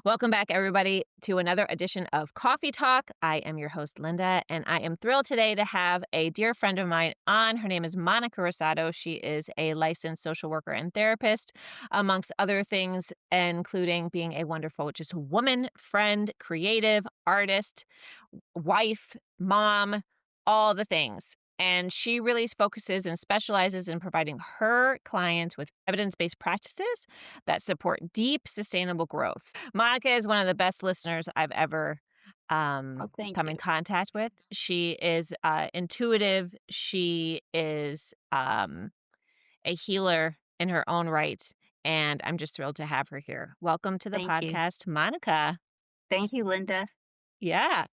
Welcome back, everybody, to another edition of Coffee Talk. I am your host, Linda, and I am thrilled today to have a dear friend of mine on. Her name is Monica Rosado. She is a licensed social worker and therapist, amongst other things, including being a wonderful, just woman, friend, creative, artist, wife, mom, all the things. And she really focuses and specializes in providing her clients with evidence-based practices that support deep, sustainable growth. Monica is one of the best listeners I've ever Oh, thank come you. in contact with. She is intuitive. She is a healer in her own right. And I'm just thrilled to have her here. Welcome to the Thank you. podcast, Monica. Thank you, Linda. Yeah.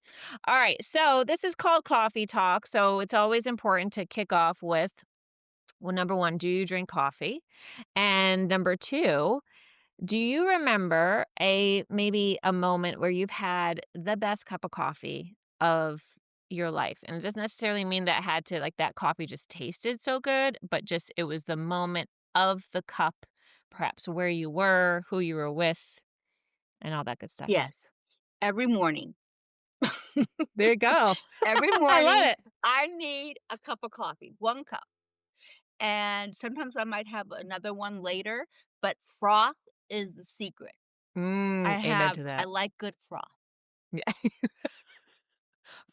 All right. So this is called Coffee Talk. So it's always important to kick off with, well, number one, do you drink coffee? And number two, do you remember maybe a moment where you've had the best cup of coffee of your life? And it doesn't necessarily mean that had to like that coffee just tasted so good, but just it was the moment of the cup, perhaps where you were, who you were with, and all that good stuff. Yes, every morning. There you go. Every I love morning, it. I need a cup of coffee, 1 cup, and sometimes I might have another one later, but froth is the secret. Amen to I that. like good froth. Yeah.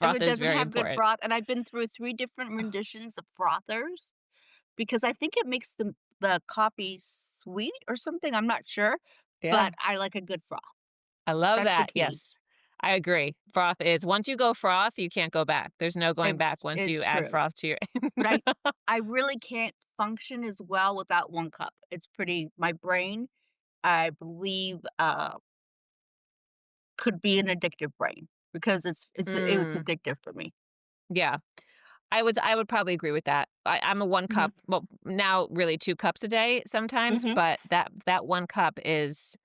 If Froth it is doesn't very have good important. froth and I've been through 3 different renditions of frothers because I think it makes the coffee sweet or something, I'm not sure, Yeah. but I like a good froth. I love That's the that. key. Yes. I agree. Froth is once you go froth, you can't go back. There's no going back once It's you add true. froth to your But I really can't function as well without 1 cup. It's pretty my brain, I believe, could be an addictive brain because it's Mm, addictive for me. yeah. I would probably agree with that. I'm a 1 Mhm, cup, well, now really 2 cups a day sometimes, mhm. but that 1 cup is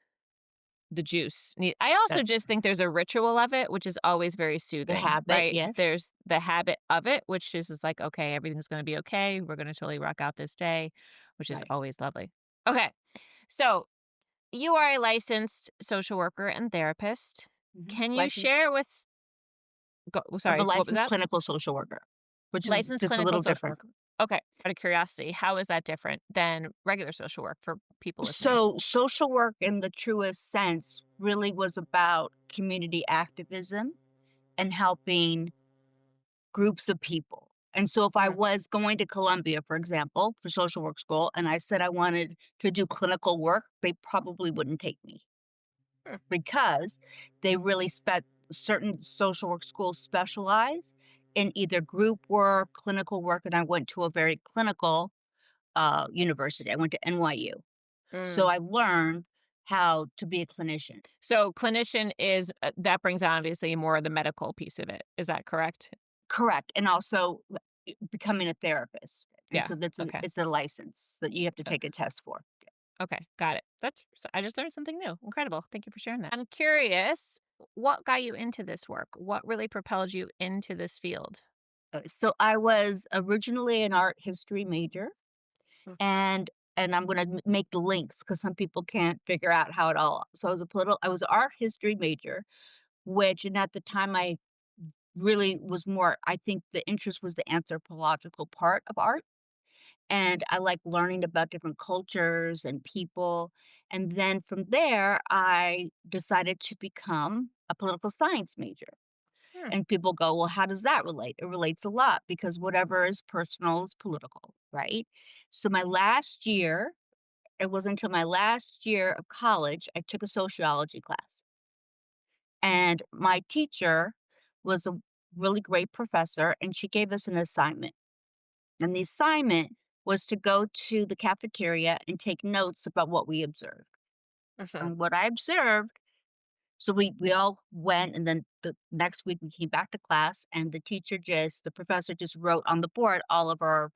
the juice. I also That's just think there's a ritual of it, which is always very the soothing, habit, right? yes. There's the habit of it, which is like, okay, everything's gonna be okay. We're gonna totally rock out this day, which is Right. always lovely. Okay. So you are a licensed social worker and therapist. Mhm. Can you share with I'm a sorry, what was licensed that? clinical social worker, which is Licensed just a clinical little social different. worker. Okay. Out of curiosity, how is that different than regular social work for people listening? So, social work in the truest sense really was about community activism and helping groups of people. And so if I Mm, was going to Columbia, for example, for social work school, and I said I wanted to do clinical work, they probably wouldn't take me hmm, because they really certain social work schools specialize in either group work, clinical work, and I went to a very clinical university. I went to NYU. So mm. I learned how to be a clinician. So clinician is that brings on obviously more of the medical piece of it. Is that correct? Correct. And also becoming a therapist. And Yeah. so Okay. it's a license that you have to take a test for. Okay, got it. I just learned something new. Incredible. Thank you for sharing that. I'm curious, what got you into this work? What really propelled you into this field? So I was originally an art history major, Mm, and I'm going to make the links because some people can't figure out how it all. So I was an art history major, which and at the time I really was more. I think the interest was the anthropological part of art, and I like learning about different cultures and people. And then from there, I decided to become a political science major. hmm, And people go, well, how does that relate? It relates a lot because whatever is personal is political, right? So it wasn't until my last year of college, I took a sociology class. And my teacher was a really great professor, and she gave us an assignment. And the assignment was to go to the cafeteria and take notes about what we observed. mhm. And what I observed, so we all went, and then the next week we came back to class, and the professor just wrote on the board all of our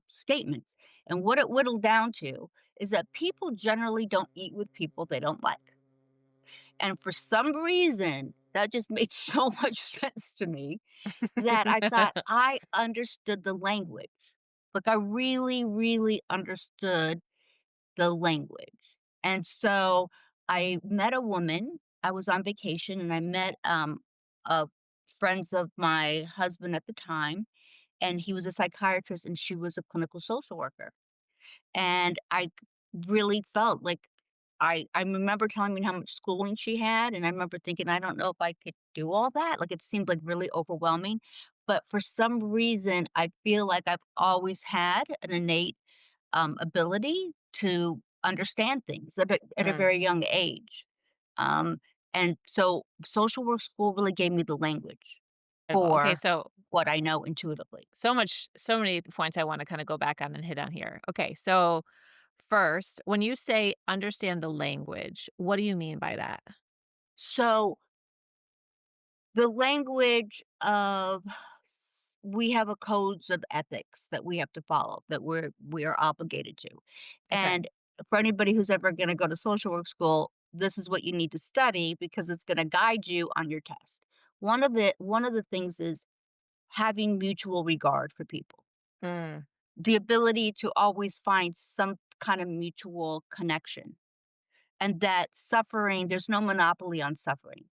statements. And what it whittled down to is that people generally don't eat with people they don't like. And for some reason, that just made so much sense to me that I thought I understood the language. Like, I really, really understood the language. And so I met a woman. I was on vacation and I met uh, friends of my husband at the time, and he was a psychiatrist and she was a clinical social worker. And I really felt like I remember telling me how much schooling she had, and I remember thinking, I don't know if I could do all that. Like it seemed like really overwhelming. But for some reason, I feel like I've always had an innate ability to understand things at a Mm. very young age. Um, and so social work school really gave me the language Okay, for so what I know intuitively. so many points I wanna kinda go back on and hit on here. Okay, so first, when you say understand the language, what do you mean by that? So the language of we have a codes of ethics that we have to follow, that we are obligated to. Okay. And for anybody who's ever going to go to social work school, this is what you need to study because it's going to guide you on your test. One of the things is having mutual regard for people. Mm, The ability to always find some kind of mutual connection, and that suffering, there's no monopoly on suffering.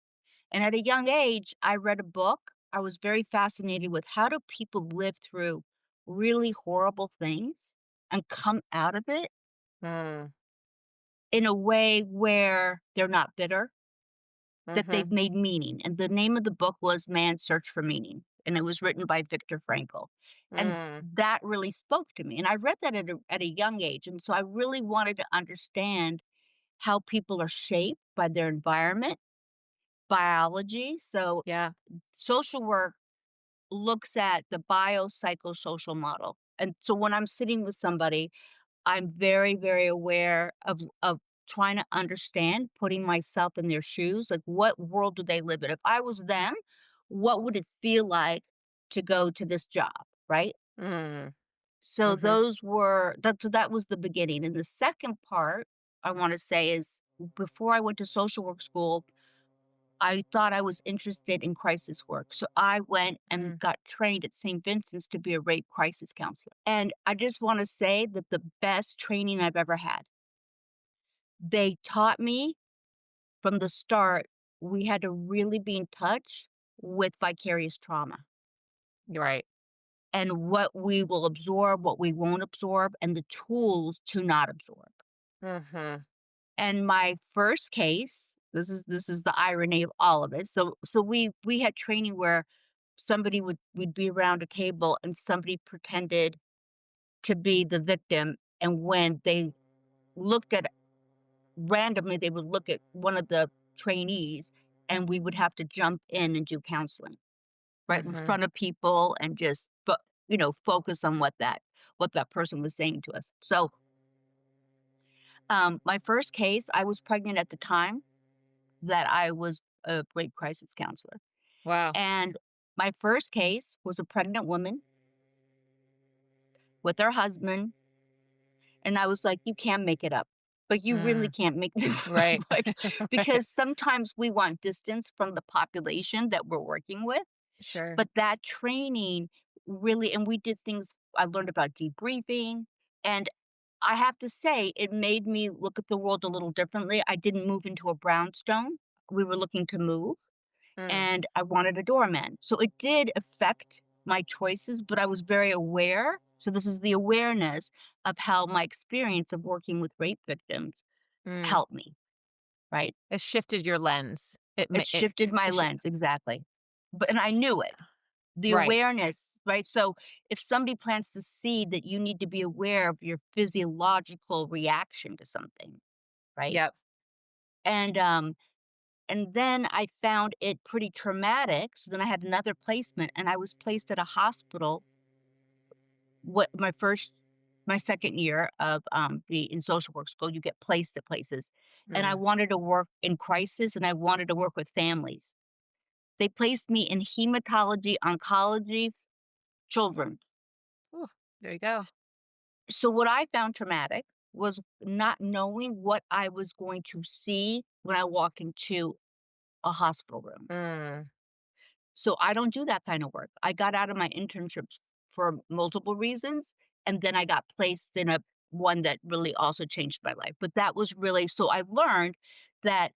And at a young age, I read a book. I was very fascinated with how do people live through really horrible things and come out of it mm, in a way where they're not bitter, that they've mhm, made meaning. And the name of the book was Man's Search for Meaning. And it was written by Viktor Frankl. And mm, that really spoke to me. And I read that at a young age. And so I really wanted to understand how people are shaped by their environment, biology. So yeah, social work looks at the biopsychosocial model. And so when I'm sitting with somebody, I'm very, very aware of trying to understand, putting myself in their shoes. Like, what world do they live in? If I was them, what would it feel like to go to this job? Right. mm, So mhm, that was the beginning. And the second part I want to say is before I went to social work school, I thought I was interested in crisis work, so I went and mm, got trained at St. Vincent's to be a rape crisis counselor, and I just wanna say that the best training I've ever had. They taught me from the start, we had to really be in touch with vicarious trauma you're right. and what we will absorb, what we won't absorb, and the tools to not absorb. Mhm, And my first case, this is the irony of all of it. So we had training where somebody would be around a table and somebody pretended to be the victim, and when they looked at randomly, they would look at one of the trainees, and we would have to jump in and do counseling right in mhm, front of people and just focus on what that person was saying to us. So my first case, I was pregnant at the time that I was a rape crisis counselor. wow, And my first case was a pregnant woman with her husband. And I was like, you can't make it up. Like, you really mm, can't make this up. right, Like, right, because sometimes we want distance from the population that we're working with. sure, But that training really, and we did things, I learned about debriefing. And I have to say, it made me look at the world a little differently. I didn't move into a brownstone. We were looking to move. mm, And I wanted a doorman. So it did affect my choices, but I was very aware. So this is the awareness of how my experience of working with rape victims mm. helped me, right? It shifted your lens. It shifted my It sh lens, exactly. But and I knew it. The right, awareness, right? So if somebody plants the seed that you need to be aware of your physiological reaction to something, right? yep, And then I found it pretty traumatic, so then I had another placement, and I was placed at a hospital what my second year of, be in social work school, you get placed at places, and I mm, wanted to work in crisis, and I wanted to work with families. They placed me in hematology, oncology, children. ooh, there you go, So what I found traumatic was not knowing what I was going to see when I walk into a hospital room. mm, So I don't do that kind of work. I got out of my internships for multiple reasons, and then I got placed in a one that really also changed my life. But that was really so I learned that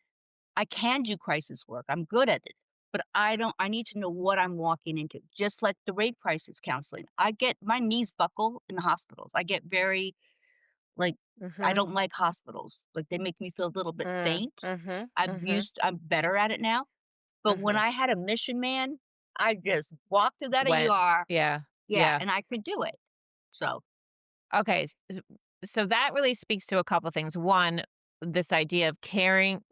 I can do crisis work. I'm good at it, but I need to know what I'm walking into. Just like the rape crisis counseling. I get my knees buckle in the hospitals. I get very like I Mhm. don't like hospitals. Like they make me feel a little bit Mm. faint. Mhm. Mhm. I'm better at it now. But when Mhm. I had a mission man, I just walked through that Went. ER. Yeah. Yeah, Yeah. and I could do it. So, Okay. So that really speaks to a couple things. One, this idea of caring,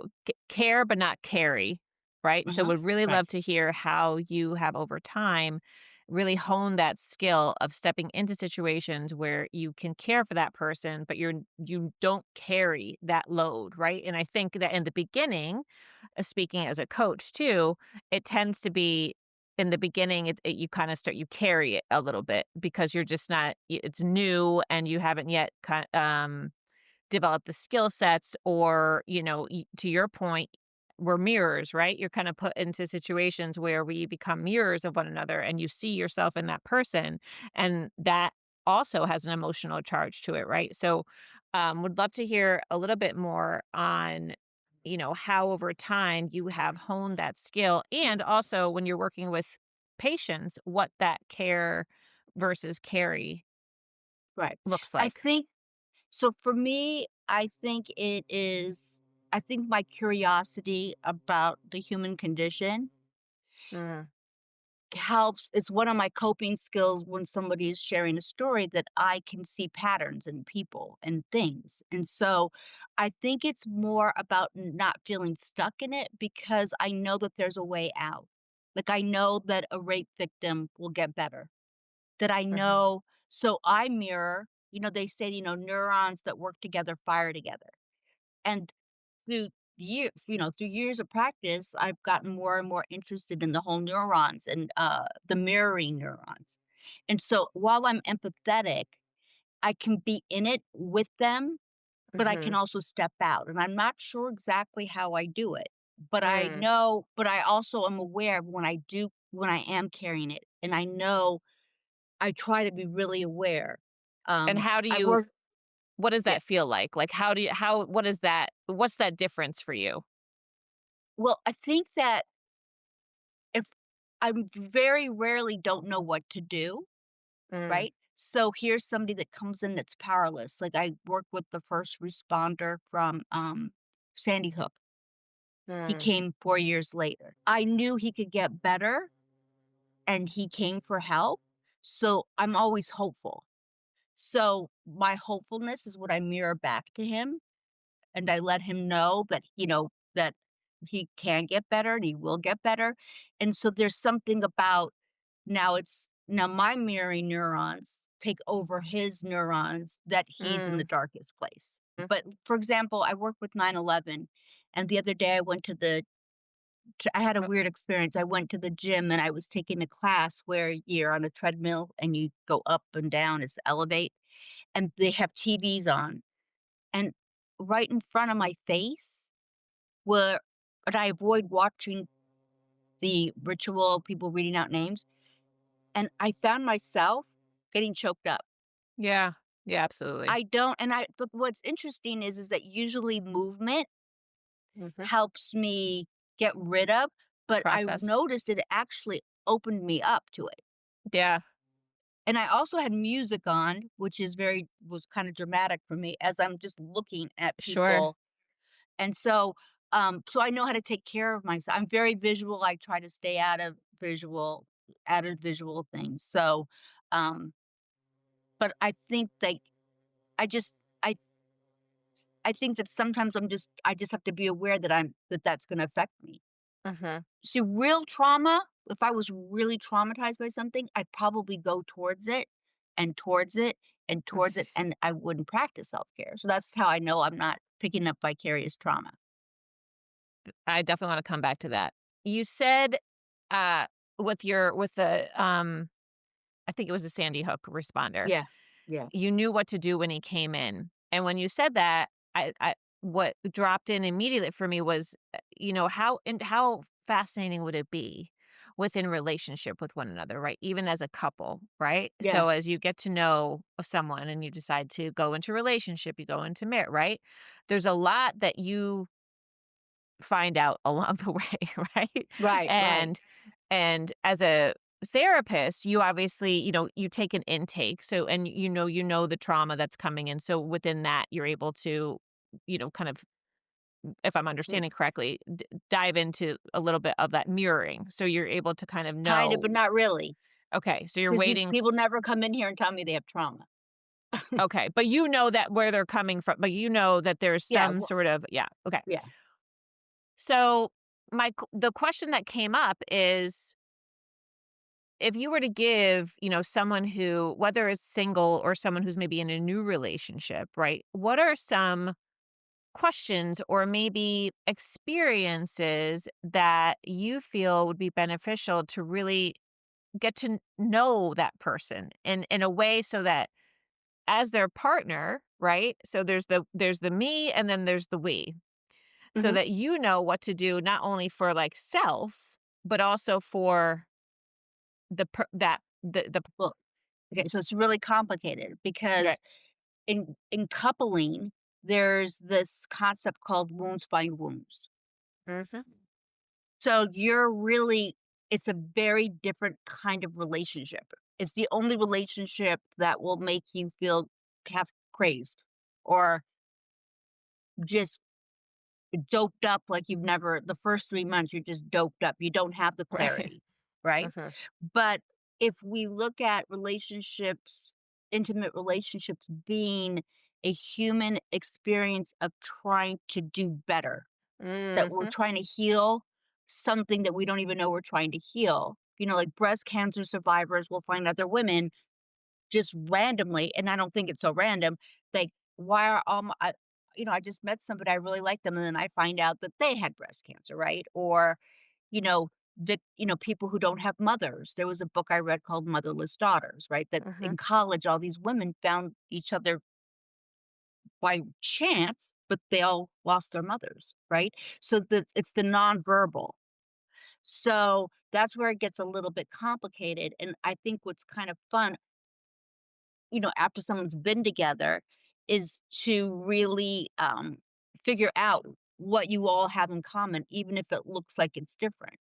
care but not carry, right? So uh-huh. would really Right. love to hear how you have over time really honed that skill of stepping into situations where you can care for that person, but you don't carry that load, right? And I think that in the beginning, speaking as a coach too, it tends to be in the beginning, you kind of start you carry it a little bit because you're just not it's new and you haven't yet develop the skill sets or, to your point, we're mirrors, right? You're kind of put into situations where we become mirrors of one another and you see yourself in that person. And that also has an emotional charge to it, right? So, would love to hear a little bit more on, how over time you have honed that skill. And also when you're working with patients, what that care versus carry Right. looks I like. think so for me, I think my curiosity about the human condition Mm, helps is one of my coping skills when somebody is sharing a story that I can see patterns in people and things. And so I think it's more about not feeling stuck in it because I know that there's a way out. Like I know that a rape victim will get better. That I mhm, know so I mirror, they say, neurons that work together fire together. And through through years of practice, I've gotten more and more interested in the whole neurons and the mirroring neurons. And so while I'm empathetic, I can be in it with them, but I can mhm, also step out. And I'm not sure exactly how I do it, but I mm. know, but I also am aware of when I am carrying it. And I know I try to be really aware. And how do I you work, what does yeah. that feel like? Like, how do you how what is that what's that difference for you? Well, I think that if I very rarely don't know what to do, Mm, right? So here's somebody that comes in that's powerless. Like I worked with the first responder from Sandy Hook. He mm, came 4 years later. I knew he could get better and he came for help. So I'm always hopeful. So my hopefulness is what I mirror back to him. And I let him know that, that he can get better and he will get better. And so there's something about now my mirroring neurons take over his neurons that he's in the mm, darkest place. mm, But for example, I work with 9/11, and the other day I had a uh, weird experience. I went to the gym and I was taking a class where you're on a treadmill and you go up and down, it's elevate, and they have TVs on. And right in front of my face where and I avoid watching the ritual, people reading out names, and I found myself getting choked up. yeah, yeah, absolutely. I don't and I but what's interesting is that usually movement Mhm. helps me get rid of, but I Process. noticed it actually opened me up to it. Yeah, And I also had music on, which was kind of dramatic for me as I'm just looking at sure. people. And so, so I know how to take care of myself. I'm very visual. I try to stay out of visual things. So, um, but I think that I just, I think that sometimes I just have to be aware that that's going to affect me. Mhm. See, real trauma, if I was really traumatized by something, I'd probably go towards it and towards it and towards it, and I wouldn't practice self care. So that's how I know I'm not picking up vicarious trauma. I definitely wanna come back to that. You said, uh, with the, I think it was a Sandy Hook responder. Yeah. Yeah. You knew what to do when he came in, and when you said that, I what dropped in immediately for me was, how fascinating would it be within relationship with one another, right? Even as a couple, right? Yeah. So as you get to know someone and you decide to go into relationship, you go into marriage, right? There's a lot that you find out along the way, right? Right, right. And as a therapist, you obviously, you take an intake. So and you know the trauma that's coming in. So within that, you're able to, kind of, if I'm Mm, understanding correctly, dive into a little bit of that mirroring. So you're able to kind of kind of, but know, not really, okay, so you're because you waiting. people never come in here and tell me they have trauma. Okay, but you know that where they're coming from, but you know that there's Yeah, some well, sort of, yeah, okay. yeah. So the question that came up is, if you were to give, someone who, whether it's single or someone who's maybe in a new relationship, right? What are some questions or maybe experiences that you feel would be beneficial to really get to know that person in a way so that as their partner, right? So there's the me and then there's the we. So Mhm. that you know what to do not only for like self, but also for the per- that the Well, okay, so it's really complicated right. because in coupling, there's this concept called wounds find wounds. Mhm. So you're really it's a very different kind of relationship. It's the only relationship that will make you feel half crazed or just doped up like you've never the first 3 months, you're just doped up. You don't have the Right. clarity, right? Mhm. But if we look at relationships, intimate relationships being a human experience of trying to do better, that we're Mhm. trying to heal something that we don't even know we're trying to heal. Like breast cancer survivors will find other women just randomly, and I don't think it's so random. Like, why are all my, I just met somebody, I really like them, and then I find out that they had breast cancer, right? Or, you know, people who don't have mothers. There was a book I read called Motherless Daughters, right? That Mhm. in college, all these women found each other by chance, but they all lost their mothers, right? So it's the nonverbal. So that's where it gets a little bit complicated. And I think what's kind of fun, after someone's been together is to really figure out what you all have in common, even if it looks like it's different.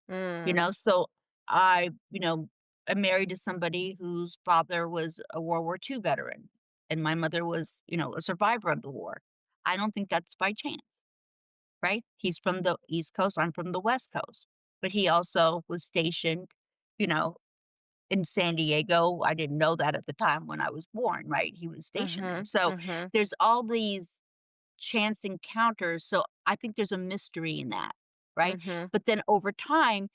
Mm. So I'm married to somebody whose father was a World War II veteran, and my mother was, a survivor of the war. I don't think that's by chance, right? He's from the East Coast, I'm from the West Coast, but he also was stationed, you know, in San Diego. I didn't know that at the time when I was born, right? He was stationed there. Mhm. So Mhm. there's all these chance encounters. So I think there's a mystery in that, right? Mhm. But then over time,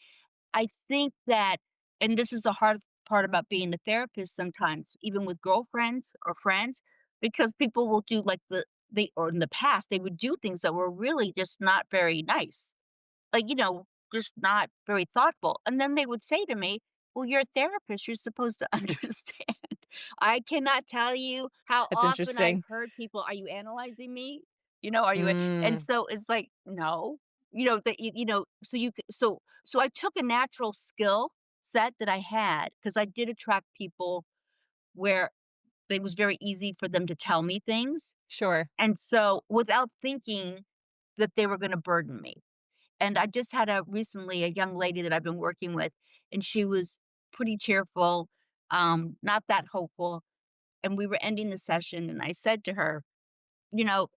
I think that, and this is the hard part about being a therapist sometimes, even with girlfriends or friends, because people will do like or in the past, they would do things that were really just not very nice, like, just not very thoughtful. And then they would say to me, "Well, you're a therapist. You're supposed to understand." I cannot tell you how That's often I've interesting. heard people, "Are you analyzing me? Are you?" And Mm. so it's like, no, that so so I took a natural skill set that I had because I did attract people where it was very easy for them to tell me things. Sure. And so without thinking that they were going to burden me. And I just had a young lady that I've been working with, and she was pretty cheerful, not that hopeful. And we were ending the session, and I said to her, you know,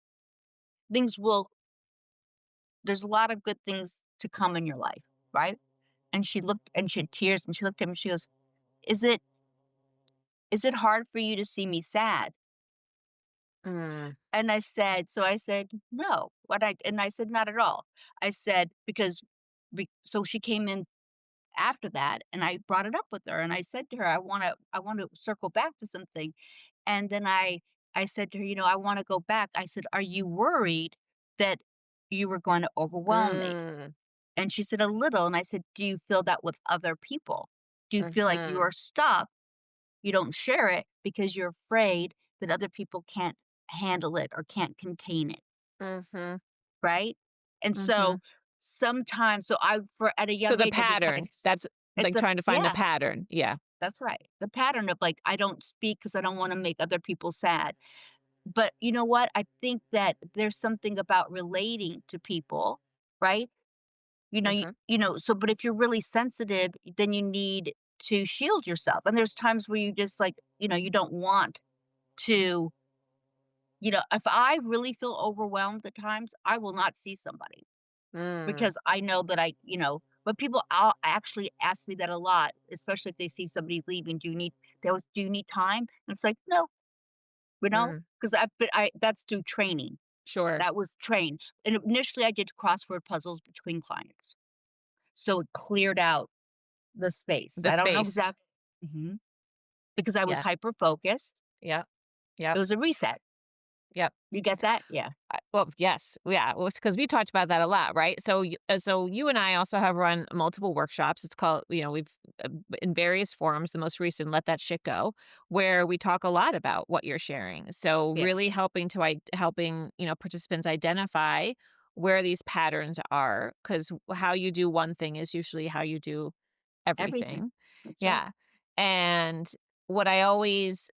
things will, there's a lot of good things to come in your life, right? And she looked and she had tears and she looked at me, she goes, Is it is it hard for you to see me sad? Mm. And I said, no. And I said, not at all. I said, because so she came in after that, and I brought it up with her, and I said to her, I want to circle back to something." And then I said to her, "I wanna go back." I said, "Are you worried that you were going to overwhelm me?" Mm. And she said, "A little." And I said, "Do you feel that with other people? Do you feel like Mhm. your stuff, you don't share it because you're afraid that other people can't handle it or can't contain it?" Mhm. Right? And so Mhm. sometimes so I for at a So young the age, I just had to pattern, that's it's like a trying to find the yeah. pattern. Yeah. That's right. The pattern of, like, I don't speak because I don't wanna make other people sad. But you know what? I think that there's something about relating to people. right? Mhm. So but if you're really sensitive, then you need to shield yourself. And there's times where you just like, you don't want to, if I really feel overwhelmed at times, I will not see somebody Mm. because I know that but people actually ask me that a lot, especially if they see somebody leaving. Do you need time? And it's like, no, Mm. because I that's through training. Sure. That was trained. And initially I did crossword puzzles between clients. So it cleared out the space. The I don't know space. exactly. Mhm. Because I was Yeah. hyper focused. Yep. It Yep. was a reset. Yep. You get that? Yeah. Well, yes. Yeah. Well, because we talked about that a lot, right? So you and I also have run multiple workshops. It's called, we've in various forums, the most recent, Let That Shit Go, where we talk a lot about what you're sharing. So Yes. really helping, participants identify where these patterns are, because how you do one thing is usually how you do Everything. everything. That's right. Yeah. And what I always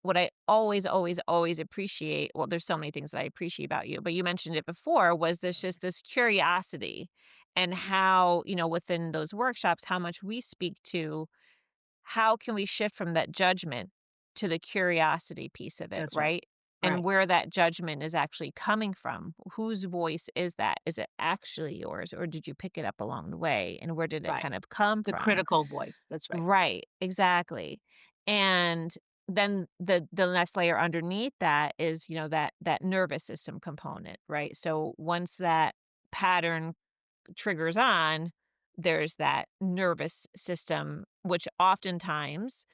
appreciate, well, there's so many things that I appreciate about you, but you mentioned it before, was this curiosity, and how, within those workshops, how much we speak to how can we shift from that judgment to the curiosity piece of it, That's right. right? And Right. where that judgment is actually coming from. Whose voice is that? Is it actually yours, or did you pick it up along the way? And where did it Right. kind of come The from? critical voice. That's right. Right, exactly. And then the next layer underneath that is, that nervous system component, right? So once that pattern triggers on, there's that nervous system, which oftentimes,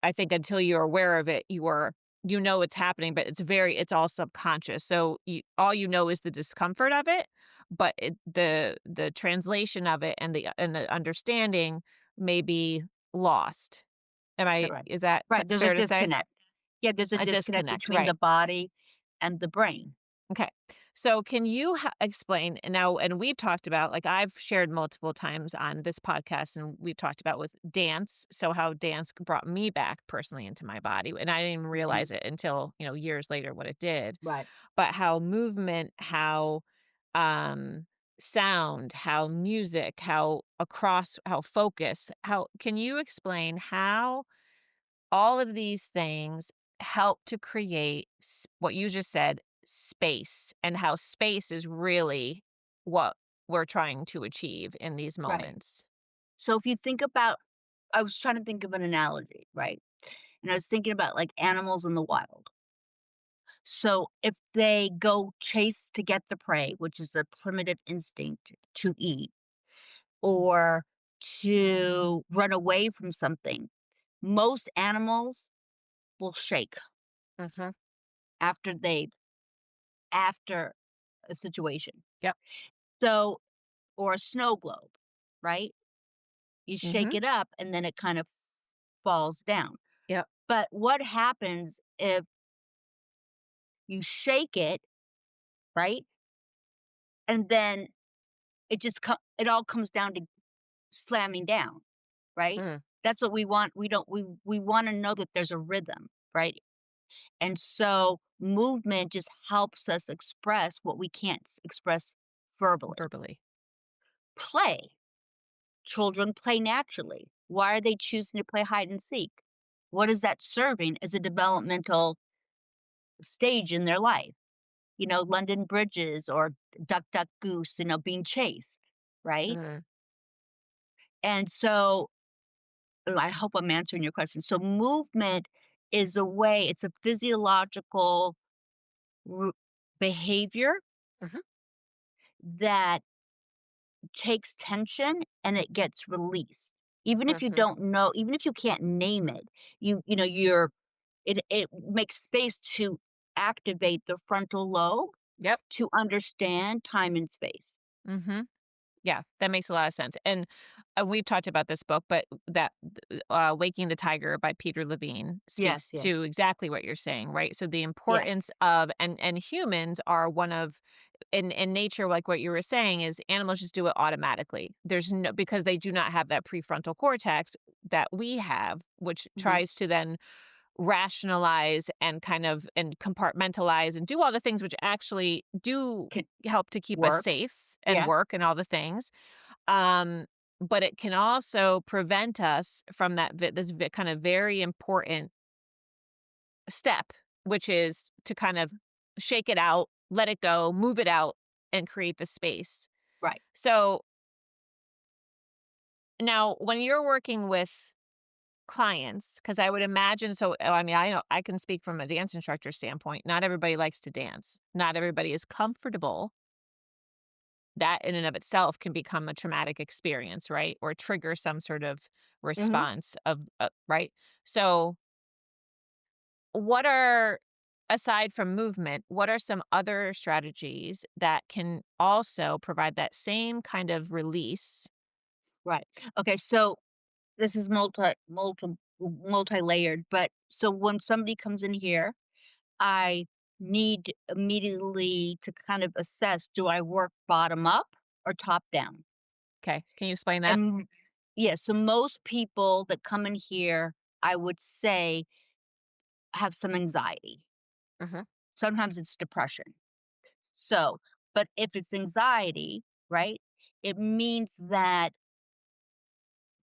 I think until you're aware of it, it's happening, but it's all subconscious. So all is the discomfort of it, but the translation of it and the understanding may be lost. Yeah, right. Is that Right. There's a fair to say? disconnect. Yeah, there's a A disconnect disconnect, between the right? body and the brain. Okay. So can you explain and now, and we've talked about, like, I've shared multiple times on this podcast, and we've talked about with dance, so how dance brought me back personally into my body, and I didn't even Mhm. realize it until, years later what it did. Right. But how movement, how um sound, how music, how focus, how can you explain how all of these things help to create what you just said, space, and how space is really what we're trying to achieve in these Right. moments. So if you think about I was trying to think of an analogy, right? And I was thinking about like animals in the wild. So if they go chase to get the prey, which is a primitive instinct to eat, or to run away from something, most animals will shake Mhm. after they after a situation. Yep. So or a snow globe, right? You shake Mhm. it up and then it kind of falls down. Yep. But what happens if you shake it, right? And then it all comes down to slamming down, right? Mm. That's what we want. We don't we want to know that there's a rhythm, right? And so movement just helps us express what we can't express verbally. Verbally. Play. Children play naturally. Why are they choosing to play hide and seek? What is that serving as a developmental stage in their life? London bridges or duck, duck, goose, being chased, right? Mm. And so I hope I'm answering your question. So movement is a way, it's a physiological ru- behavior Mhm. that takes tension and it gets released. Even if you Mhm. don't know, even if you can't name it, it makes space to activate the frontal lobe Yep. to understand time and space. Mhm. Yeah, that makes a lot of sense, and, we've talked about this book, but Waking the Tiger by Peter Levine Yes, speaks yes, to exactly what you're saying, right? So the yes. importance of, and humans are one of, in nature, like what you were saying, is animals just do it automatically. There's no, because they do not have that prefrontal cortex that we have, which Hmm. tries to then rationalize and kind of and compartmentalize and do all the things which actually do Can help to keep us work. safe and Yeah. work and all the things. Um, but it can also prevent us from kind of very important step, which is to kind of shake it out, let it go, move it out, and create the space. Right. So now, when you're working with clients, because I would imagine, I mean, I know I can speak from a dance instructor standpoint. Not everybody likes to dance. Not everybody is comfortable. That in and of itself can become a traumatic experience, right? Or trigger some sort of Mhm. response right? So, what are aside from movement, what are some other strategies that can also provide that same kind of release? Right. Okay, so this is multi-layered, but so when somebody comes in here, I need immediately to kind of assess, do I work bottom up or top down? Okay, can you explain that? And yeah, so most people that come in here, I would say, have some anxiety. Mhm, Sometimes it's depression. So, but if it's anxiety, right, it means that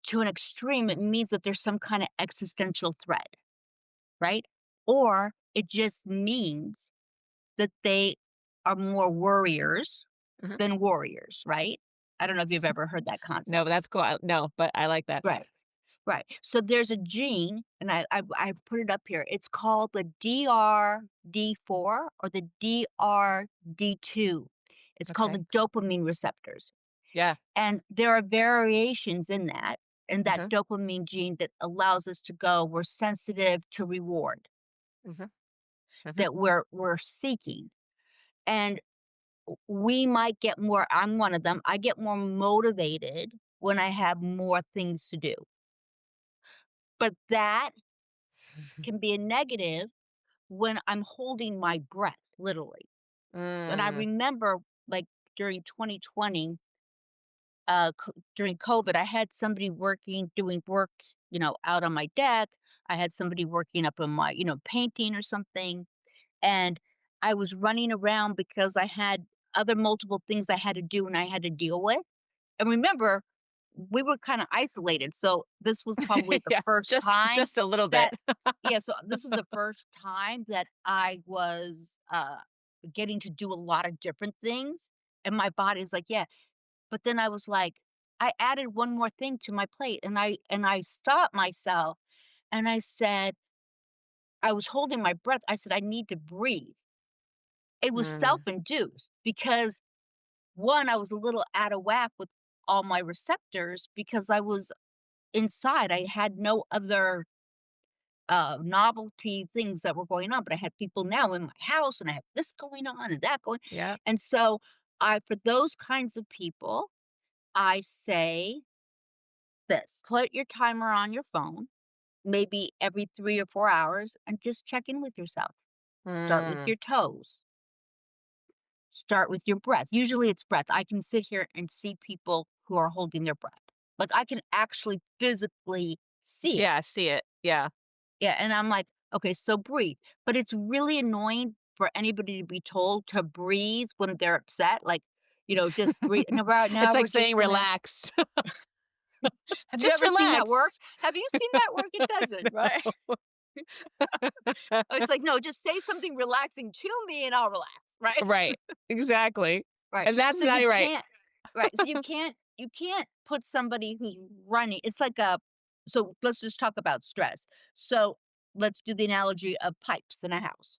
to an extreme, it means that there's some kind of existential threat, right? Or it just means that they are more worriers mhm. than warriors, right? I don't know if you've ever heard that No, concept. but that's cool. No, but I like that. Right. Right. So there's a gene, and I put it up here. It's called the DRD4 or the DRD2. It's called Okay. the dopamine receptors. Yeah. And there are variations in that Mhm, dopamine gene that allows us to go, we're sensitive to reward mhm, mhm. that we're seeking. And we might get more, I'm one of them. I get more motivated when I have more things to do. But that can be a negative when I'm holding my breath, literally. And I Mm, remember, like, during 2020, during COVID, I had somebody doing work, out on my deck. I had somebody working up on my, painting or something. And I was running around because I had other multiple things I had to do and I had to deal with. And remember, we were kind of isolated. So this was probably the yeah, first time just a little bit. that, yeah, so this was the first time that I was getting to do a lot of different things. And my body's like, yeah. But then I was like, I added one more thing to my plate and I stopped myself and I said, I was holding my breath. I said, I need to breathe. It was Mm, self-induced because, one, I was a little out of whack with all my receptors because I was inside. I had no other, novelty things that were going on, but I had people now in my house, and I have this going on and that going, yeah. and so I for those kinds of people, I say this: put your timer on your phone, maybe every 3 or 4 hours, and just check in with yourself. Start with Mm, your toes. Start with your breath. Usually it's breath. I can sit here and see people who are holding their breath. Like, I can actually physically see it. yeah, I see it. Yeah. Yeah, and I'm like, "Okay, so breathe." But it's really annoying for anybody to be told to breathe when they're upset, like, just breathe. It's Now we're like just saying gonna relax. have you Just ever seen that work? relax. Have you seen that work? It doesn't, right? It's like, "No, just say something relaxing to me and I'll relax," right? Right. Exactly. Right. And that's So you exactly right. can't right, so you can't put somebody who's running it's like a so let's just talk about stress. So, let's do the analogy of pipes in a house.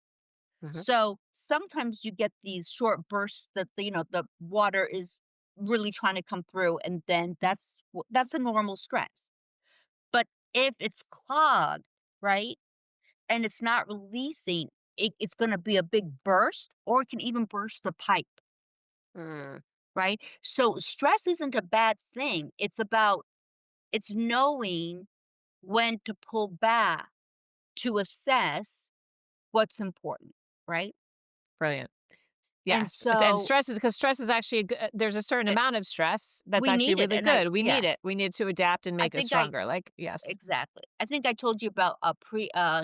Mhm. So, sometimes you get these short bursts that the water is really trying to come through, and then that's a normal stress. But if it's clogged, right, and it's not releasing, it's gonna be a big burst, or it can even burst the pipe. Mm, Right? So stress isn't a bad thing. It's knowing when to pull back to assess what's important, right? brilliant. And Yes, and so stress is because stress is actually there's a certain it, amount of stress that's we actually need it. really And I, good. We yeah, need it. We need to adapt and I make us think I, stronger, like, yes. exactly. I think I told you about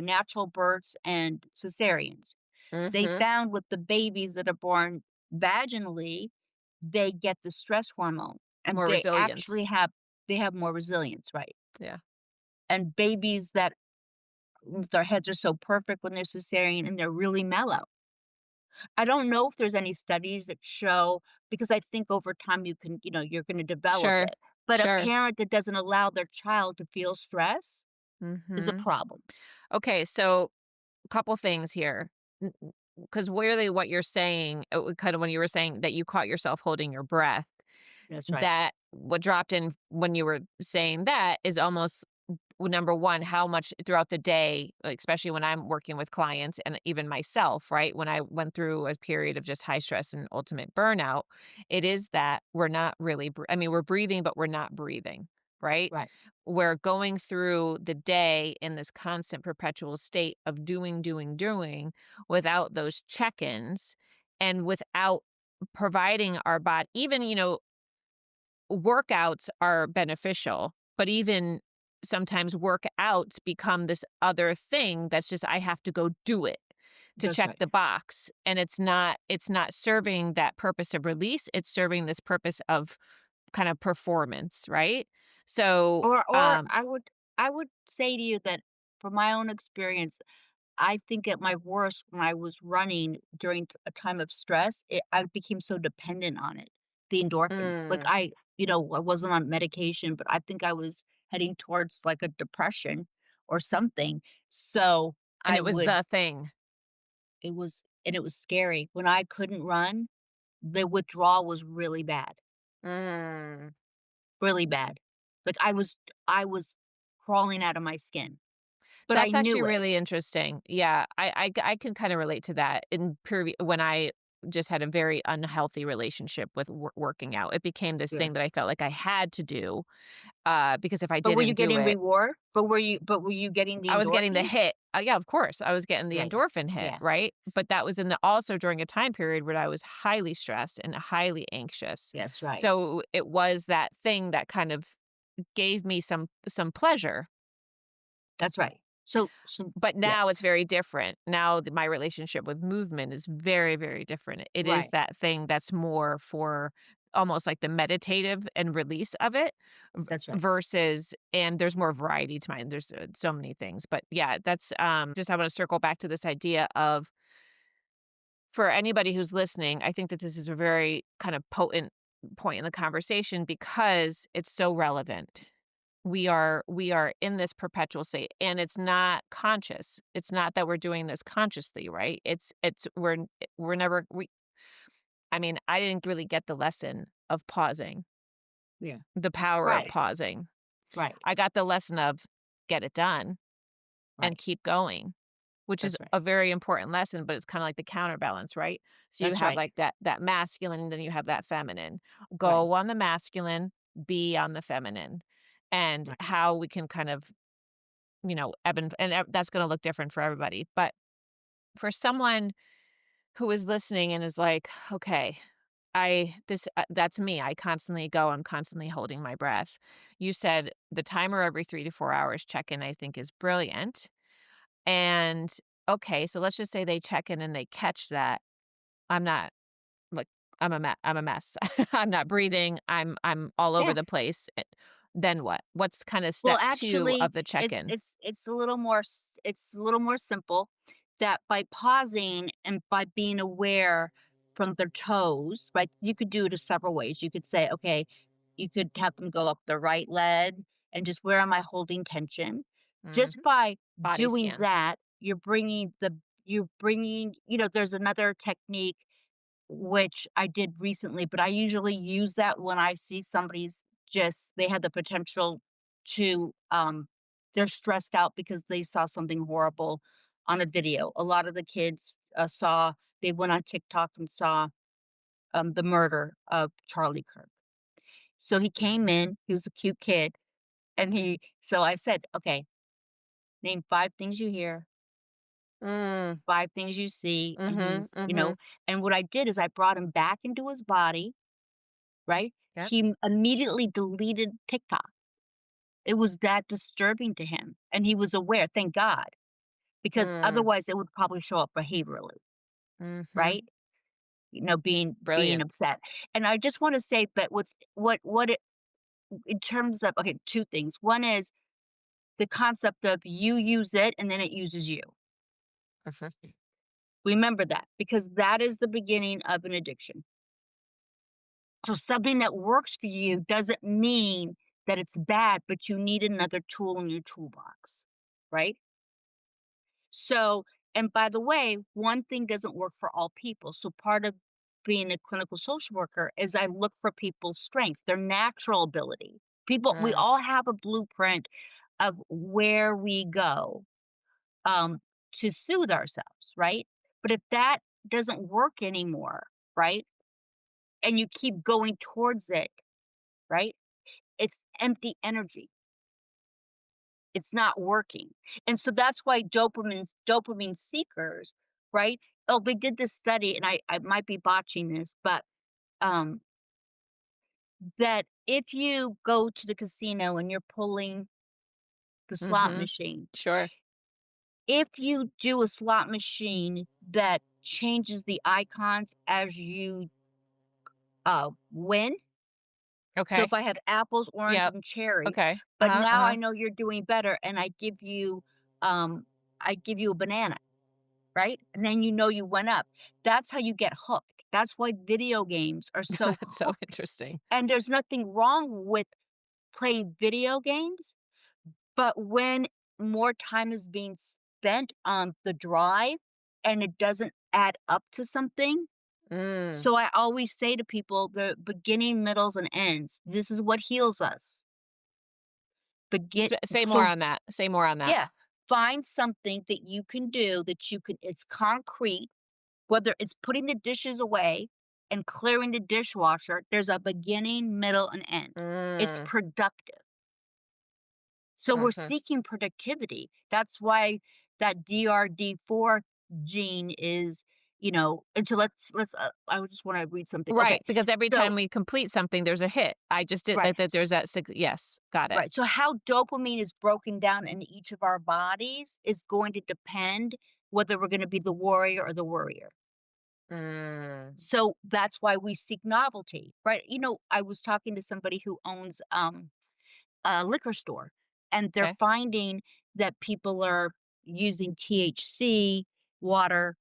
natural births and cesareans. They Mhm. found with the babies that are born vaginally, they get the stress hormone and More they actually resilience. have more resilience, right? Yeah. And babies that their heads are so perfect when they're cesarean and they're really mellow. I don't know if there's any studies that show, because I think over time you can, you're going to develop Sure. it. But a Sure. parent that doesn't allow their child to feel stress is a Mhm. problem. Okay, so couple things here. Because really what you're saying, kind of when you were saying that you caught yourself holding your breath, That's right. that what dropped in when you were saying that is almost well, number one, how much throughout the day, like, especially when I'm working with clients and even myself, right? When I went through a period of just high stress and ultimate burnout, it is that we're not really, I mean, we're breathing, but we're not breathing, right? Right. We're going through the day in this constant perpetual state of doing, doing, doing without those check ins and without providing our body, even, workouts are beneficial, but even sometimes workouts become this other thing that's just I have to go do it to That's check right. the box, and it's not serving that purpose of release, it's serving this purpose of kind of performance, right? So, Or I would say to you that from my own experience, I think at my worst when I was running during a time of stress, I became so dependent on it, the endorphins. Like mm, I wasn't on medication, but I think I was heading towards like a depression or something. So and I it was would, the thing. it was scary. When I couldn't run, the withdrawal was Mm. really bad. Like I was crawling out of my skin, but I That's actually knew it. really interesting. Yeah, I can kinda relate to that in when I just had a very unhealthy relationship with working out. It became this Yeah. thing that I felt like I had to do, because if I But were you didn't do getting it, reward? But were you getting the I was getting the endorphins? hit. Yeah, of course, I was getting the Yeah, yeah. endorphin hit, Yeah, right? But that was in the also during a time period where I was highly stressed and highly anxious. that's right. So, it was that thing that kind of gave me some pleasure. That's right. So But yeah, now it's very different. Now my relationship with movement is very, very different. It is right. that thing that's more for almost like the meditative and release of it That's right. versus and there's more variety to mine. There's so many things. But yeah, that's just I want to circle back to this idea of for anybody who's listening, I think that this is a very kind of potent point in the conversation because it's so relevant. We are in this perpetual state and it's not conscious. It's not that we're doing this consciously, right? It's we're never we I mean, I didn't really get the lesson of pausing, Yeah. the power of Right. pausing. Right. I got the lesson of get it done and Right. keep going, which is That's right. a very important lesson, but it's kind of like the counterbalance, right? So you That's have right. like that masculine, and then you have that feminine. Right. Go on the masculine, be on the feminine, and Right. how we can kind of ebb and that's gonna look different for everybody, but for someone who is listening and is like, "Okay, that's me, I constantly go, I'm constantly holding my breath." You said the timer every 3 to 4 hours check-in, I think is brilliant, and, okay, so let's just say they check in and they catch that, I'm not, like, I'm a mess. I'm not breathing, I'm all over Yeah. the place, then what? What's kinda Well, step 2 actually, of the check-in? it's a little more simple that by pausing and by being aware from their toes, right? You could do it in several ways. You could say, okay, you could have them go up the right leg and just where am I holding tension? Just Mhm. by Body doing scan. that, there's another technique which I did recently, but I usually use that when I see somebody's just they had the potential to they're stressed out because they saw something horrible on a video. A lot of the kids saw they went on TikTok and saw the murder of Charlie Kirk. So he came in, he was a cute kid, and he so I said, "Okay, name 5 things you hear Mm. 5 things you see, and Mhm, he's, mhm. and what I did is I brought him back into his body, right? Yep. He immediately deleted TikTok. It was that disturbing to him, and he was aware, thank God, because Mm. otherwise it would probably show up behaviorally, Mhm. right? Being Brilliant. upset. And I just wanna say that what it in terms of okay, 2 things. One is the concept of you use it and then it uses you. Mhm. Remember that, because that is the beginning of an addiction. So something that works for you doesn't mean that it's bad, but you need another tool in your toolbox, right? So, and by the way, one thing doesn't work for all people. So part of being a clinical social worker is I look for people's strength, their natural ability. People, we Mm. all have a blueprint of where we go um, to soothe ourselves, right? But if that doesn't work anymore, right? And you keep going towards it, right? It's empty energy. It's not working. And so that's why dopamine seekers, right? Oh, they did this study, and I might be botching this, but um, that if you go to the casino and you're pulling the slot Mhm. machine, Sure. if you do a slot machine that changes the icons as you win. So Okay. if I have apples, orange, Yep. and cherry, Okay. but Uh-huh, now I uh-huh. know you're doing better, and um, I give you a banana, right? And then you know you went up. That's how you get hooked. That's why video games are so That's so hooked. interesting. And there's nothing wrong with playing video games, but when more time is being spent on the drive and it doesn't add up to something. Mm. So I always say to people, the beginning, middles, and ends. This is what heals us. Begin Say more so on that. Say more on that. yeah, find something that you can do that you can it's concrete, whether it's putting the dishes away and clearing the dishwasher, there's a beginning, middle, and end. It's Mm. productive. So we're Mhm. seeking productivity. That's why that DRD4 gene is, and so I just want to read something. Okay. Right, because every So time we complete something, there's a hit. I just did right. that there's that six yes, got it. Right. So how dopamine is broken down in each of our bodies is going to depend whether we're going to be the warrior or the worrier. Mm. So that's why we seek novelty, right? I was talking to somebody who owns a liquor store, and they're Okay. finding that people are using THC water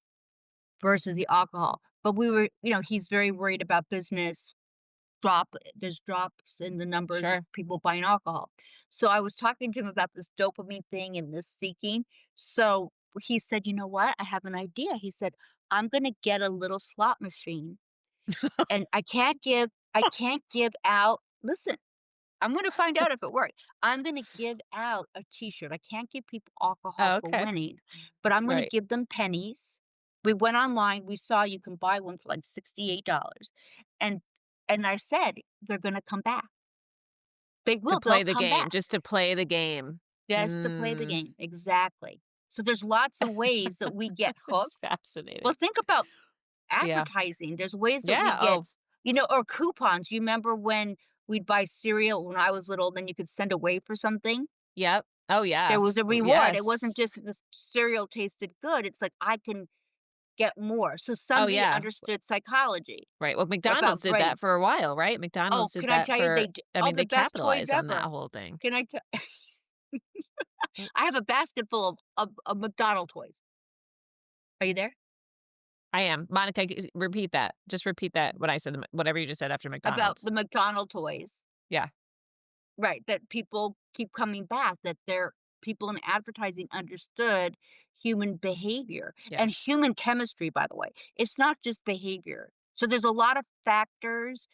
versus the alcohol. But he's very worried about business there's drops in the numbers of Sure. people buying alcohol. So I was talking to him about this dopamine thing and this seeking. So he said, "You know what? I have an idea." He said, "I'm going to get a little slot machine and I can't give out listen, I'm going to find out if it worked. I'm going to give out a t-shirt. I can't give people alcohol Oh, for okay. winning, but I'm going to Right. give them pennies." We went online, we saw you can buy one for like $68. And I said, "They're going to come back. To They'll play the come game, back." just to play the game. Just to play the Mm. game. Exactly. So there's lots of ways that we get That's hooked. Well, fascinating. think about Yeah. advertising. There's ways that we Yeah, get, oh, or coupons. You remember when we'd buy cereal when I was little, then you could send away for something? yep. Oh, There yeah. was a Oh, reward. It wasn't yes. just that the cereal tasted good. It's like I can get more. So Oh, somebody yeah. understood psychology Right, well, McDonald's about did that brain. for a while, right? Oh, McDonald's did can I that tell you for I mean, the they best toys capitalized on that ever. whole thing. Can I tell Mm, I have a basket full of McDonald toys. Are you there? I am. Monica, repeat that. Just repeat that, what I said, whatever you just said after About McDonald's. the McDonald toys. Yeah. Right, that people keep coming back, that people in advertising understood human behavior Yeah. and human chemistry, by the way. It's not just behavior. So there's a lot of factors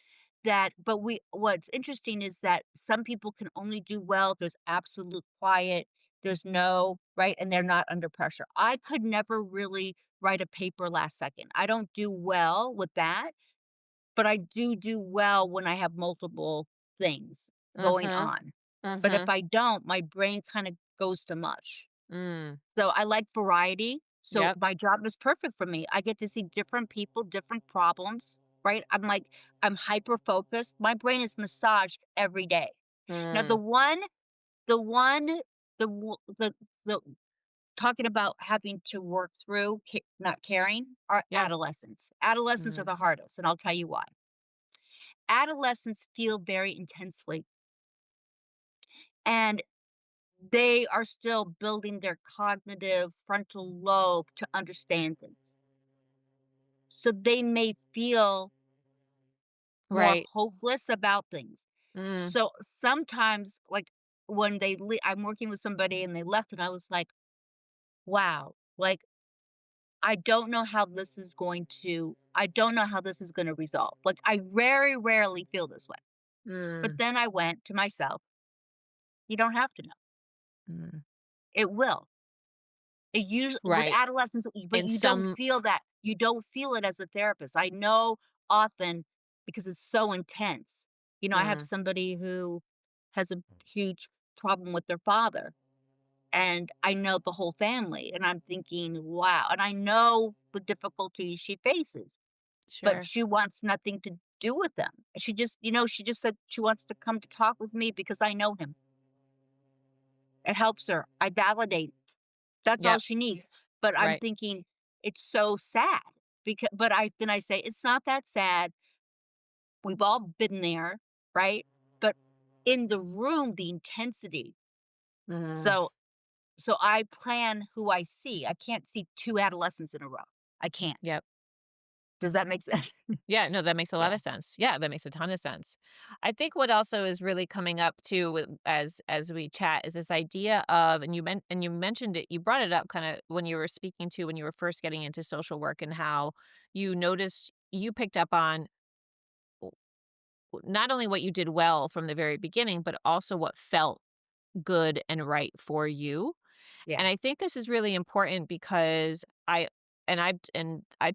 but what's interesting is that some people can only do well. There's absolute quiet. There's no, right? And they're not under pressure. I could never really write a paper last second. I don't do well with that, but I do well when I have multiple things going Mhm. on. But if Mhm. I don't, my brain kinda goes to mush. Mm. So I like variety. So Yep. my job is perfect for me. I get to see different people, different problems, right? I'm hyper focused. My brain is massaged every day. Now Mm. the one, the talking about having to work through not caring are Yeah. adolescents. Adolescents are Mm. the hardest, and I'll tell you why. Adolescents feel very intensely, and they are still building their cognitive frontal lobe to understand things. So they may feel more Right. hopeless about things. Mm. So sometimes, like when I'm working with somebody and they left, and I was like, wow, like I don't know how this is going to resolve. Like I very rarely feel this way. But Mm. then I went to myself, you don't have to know. Mm. It will. It usually with Right. adolescents, but And you don't some feel that. You don't feel it as a therapist. I know often because it's so intense. I have mm. somebody who has a huge problem with their father, and I know the whole family, and I'm thinking, wow. And I know the difficulties she faces, but Sure. she wants nothing to do with them. She just said she wants to come to talk with me because I know him. It helps her. I validate. That's all Yep. she needs. But I'm Right. thinking it's so sad but I say it's not that sad. We've all been there, right? But in the room, the intensity. Mm. So so I plan who I see. I can't see two adolescents in a row. I can't. Yep. Does that make sense? Yeah, no, that makes a lot Yeah. of sense. Yeah, that makes a ton of sense. I think what also is really coming up too with as we chat is this idea of and you mentioned it, you brought it up kind of when you were speaking to when you were first getting into social work and how you noticed you picked up on w- not only what you did well from the very beginning, but also what felt good and right for you. Yeah. And I think this is really important because I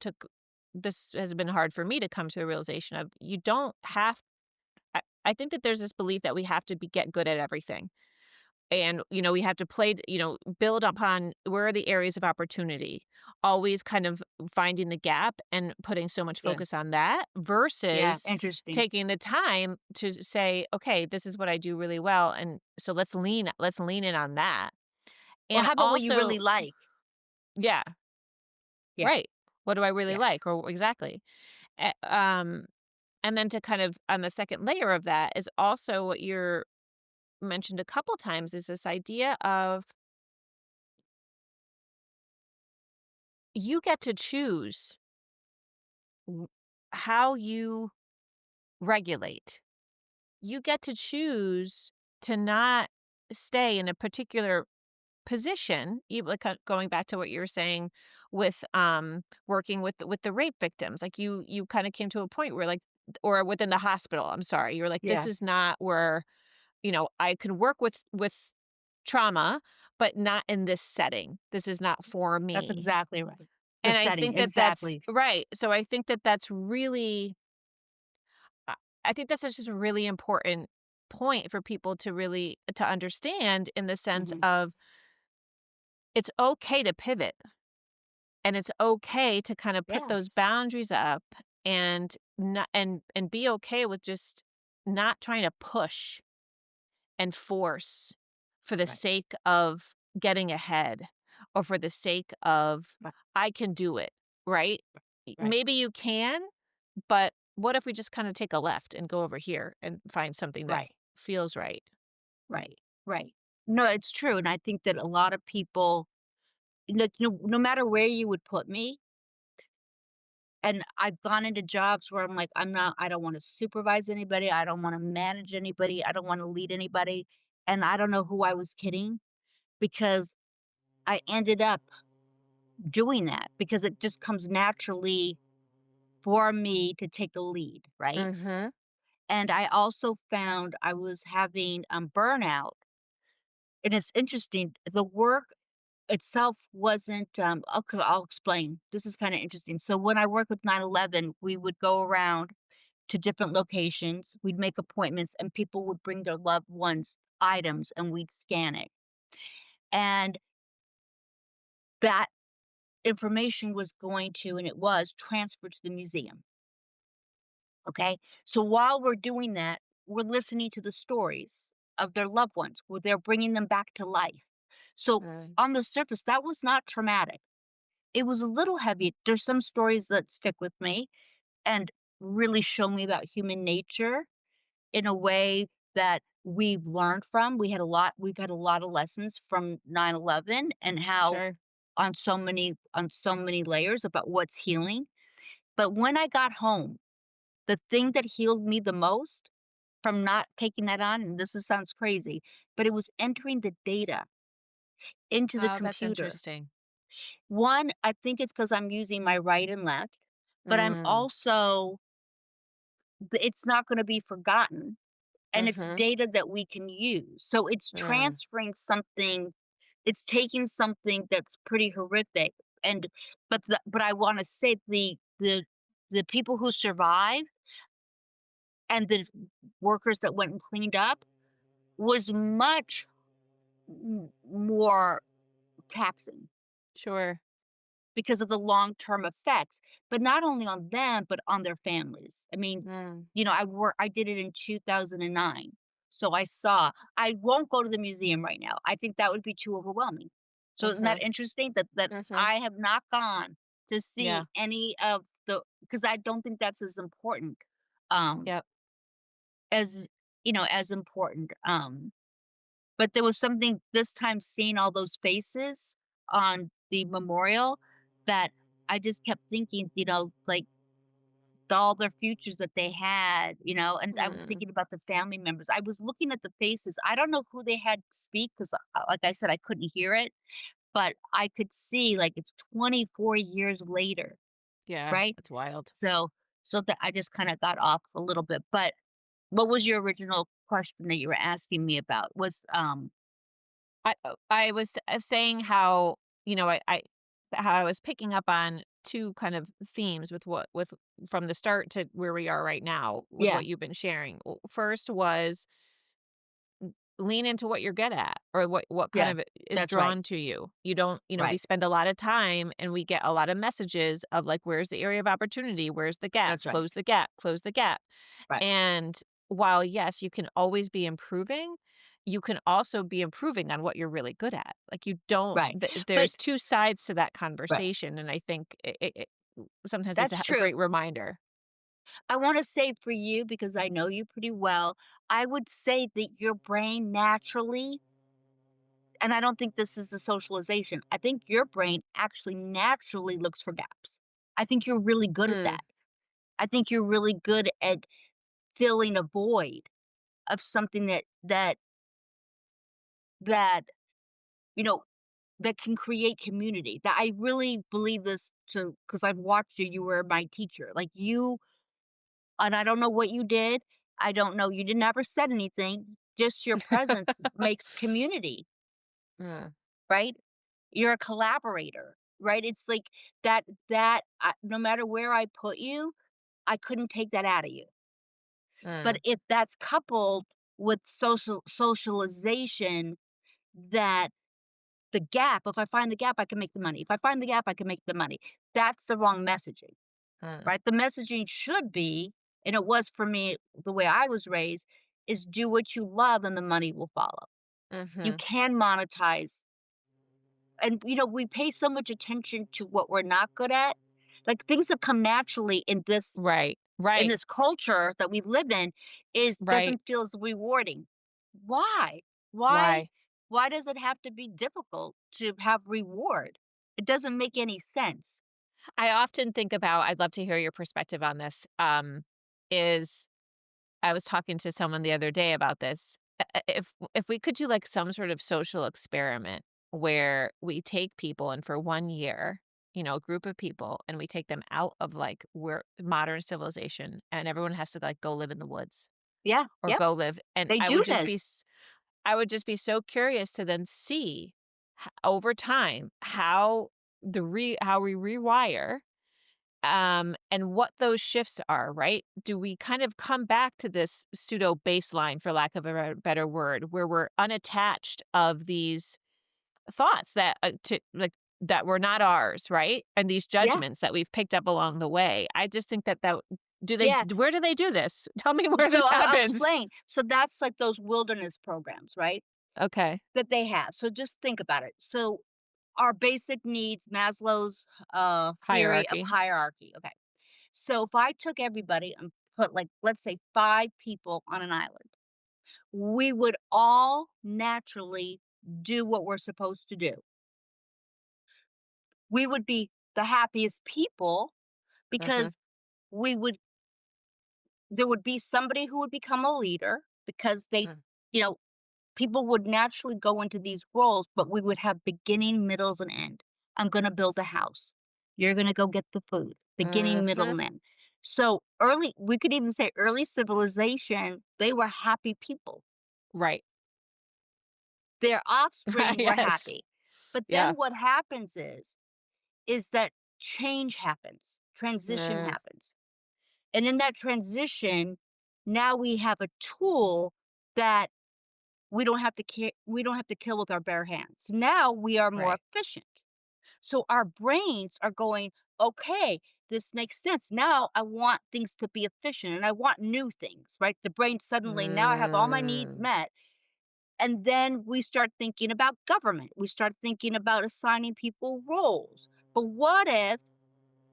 took this has been hard for me to come to a realization of you don't have I think that there's this belief that we have to get good at everything. And, we have to build upon where are the areas of opportunity, always kind of finding the gap and putting so much Yeah. focus on that Yeah. versus Interesting. taking the time to say, okay, this is what I do really well. And so let's lean in on that. Or And how about what you also, really like? yeah, Yeah. right. What do I really Yes. like? Or exactly. Eh, um, and then to kind of on the second layer of that is also what you're mentioned a couple times is this idea of you get to choose w- how you regulate. You get to choose to not stay in a particular position, even like going back to what you were saying with working with with the rape victims. Like you kind of came to a point where like or within the hospital, I'm sorry. You were like this Yeah. is not where I can work with trauma, but not in this setting. This is not for That's me. exactly right. The And I setting, think that that's exactly. right. So I think that that's really I I think that's just a really important point for people to really to understand in the sense Mhm. of it's okay to pivot and it's okay to kind of put Yes. those boundaries up and not and be okay with just not trying to push and force for the Right. sake of getting ahead or for the sake of Right. I can do it, right? Right. Maybe you can, but what if we just kind of take a left and go over here and find something that Right. feels right? Right. Right. No, it's true, and I think that a lot of people, no matter where you would put me, and I've gone into jobs where I'm like, I don't wanna supervise anybody, I don't wanna manage anybody, I don't wanna lead anybody, and I don't know who I was kidding because I ended up doing that because it just comes naturally for me to take a lead, right? Mhm. And I also found I was having, burnout, and it's interesting, the work itself wasn't, okay, I'll explain. This is kinda interesting. So when I worked with 9/11, we would go around to different locations, we'd make appointments, and people would bring their loved ones items, and we'd scan it. And that information was going to, and it was, transferred to the museum, okay? So while we're doing that, we're listening to the stories of their loved ones, where they're bringing them back to life. So Mm. on the surface, that was not traumatic. It was a little heavy. There's some stories that stick with me and really show me about human nature in a way that we've learned from. We've had a lot of lessons from 9/11 and how Sure. on so many layers about what's healing. But when I got home, the thing that healed me the most from not taking that on, and sounds crazy, but it was entering the data into the Oh, that's computer. interesting. One, I think it's because 'cause I'm using my right and left, but I'm Mm. also it's not gonna be forgotten, and it's Mhm. data that we can use. So it's Mm. transferring something, it's taking something that's pretty horrific, and but I wanna say the people who survived and the workers that went and cleaned up was much more taxing Sure. because of the long-term effects, but not only on them, but on their families. I mean, Mm. I did it in 2009. So I won't go to the museum right now. I think that would be too overwhelming. So isn't that Mhm. interesting that Mhm. I have not gone to Yeah. see any of the, because I don't think that's as important, um, Yep. as, as important, but there was something this time seeing all those faces on the memorial that I just kept thinking, like all their futures that they had, and I was Mm. thinking about the family members. I was looking at the faces. I don't know who they had speak because, like I said, I couldn't hear it, but I could see like it's 24 years later, Yeah, right? that's wild. So, so that I just kind of got off a little bit. But what was your original question that you were asking me about? I was saying how, I how I was picking up on 2 kind of themes with from the start to where we are right now with Yeah, what you've been sharing. First was lean into what you're good at or what kind yeah, of is that's right, drawn to you. You don't, we right, spend a lot of time and we get a lot of messages of like, where's the area of opportunity? Where's the gap? that's right, Close the gap, close the gap. right, And while, yes, you can always be improving, you can also be improving on what you're really good at. Like you don't, right. But there's two sides to that right, conversation. And I think sometimes it's that's a true. great reminder. I want to say for you, because I know you pretty well, I would say that your brain naturally, and I don't think this is the socialization, I think your brain actually naturally looks for gaps. I think you're really good at Mm, that. I think you're really good at filling a void of something that you know that can create community. That I really believe this to, because I've watched you. You were my teacher, like you, and I don't know what you did. I don't know. You didn't ever said anything. Just your presence makes community, mm, right? You're a collaborator, right? It's like no matter where I put you, I couldn't take that out of you. But mm, if that's coupled with socialization, that the gap, if I find the gap, I can make the money. If I find the gap, I can make the money. That's the wrong messaging, mm, right? The messaging should be, and it was for me the way I was raised, is do what you love and the money will follow. You mhm. can monetize. And we pay so much attention to what we're not good at. Like things that come naturally Right, in right, this culture that we live in is right. doesn't feel as rewarding. Why? Why Why? why does it have to be difficult to have reward? It doesn't make any sense. I often think about, I'd love to hear your perspective on this, is I was talking to someone the other day about this. If we could do like some sort of social experiment where we take people and for 1 year, a group of people, and we take them out of like where modern civilization and everyone has to like go live in the woods Yeah, or yep. go live. And They do this. I would just be so curious to then see over time how how we rewire and what those shifts are, right? Do we kind of come back to this pseudo baseline, for lack of a better word, where we're unattached of these thoughts that to like that were not ours, right? And these Yeah, judgments that we've picked up along the way. I just think that do they yeah. where do they do this? Tell me where So this I'll happens. explain. So that's like those wilderness programs, right? Okay. That they have. So just think about it. So our basic needs, Maslow's theory of Hierarchy. hierarchy. Okay. So if I took everybody and put like, let's say 5 people on an island, we would all naturally do what we're supposed to do. We would be the happiest people Mhm. because we would there would be somebody who would become a leader because Mm. you know, people would naturally go into these roles, but we would have beginning, middles, and end. I'm going to build a house. You're going to go get the food. Beginning, middle, Mhm. and end. So early, we could even say early civilization, they were happy people. Right. Their offspring were Yes. happy. But then Yeah. what happens is that change happens, transition Mm, happens. And in that transition, now we have a tool that we don't have to kill with our bare hands. So now we are more right. efficient. So our brains are going, okay, this makes sense. Now I want things to be efficient and I want new things, right? The brain suddenly, now I have all my needs Mm. met. And then we start thinking about government. We start thinking about assigning people roles. But what if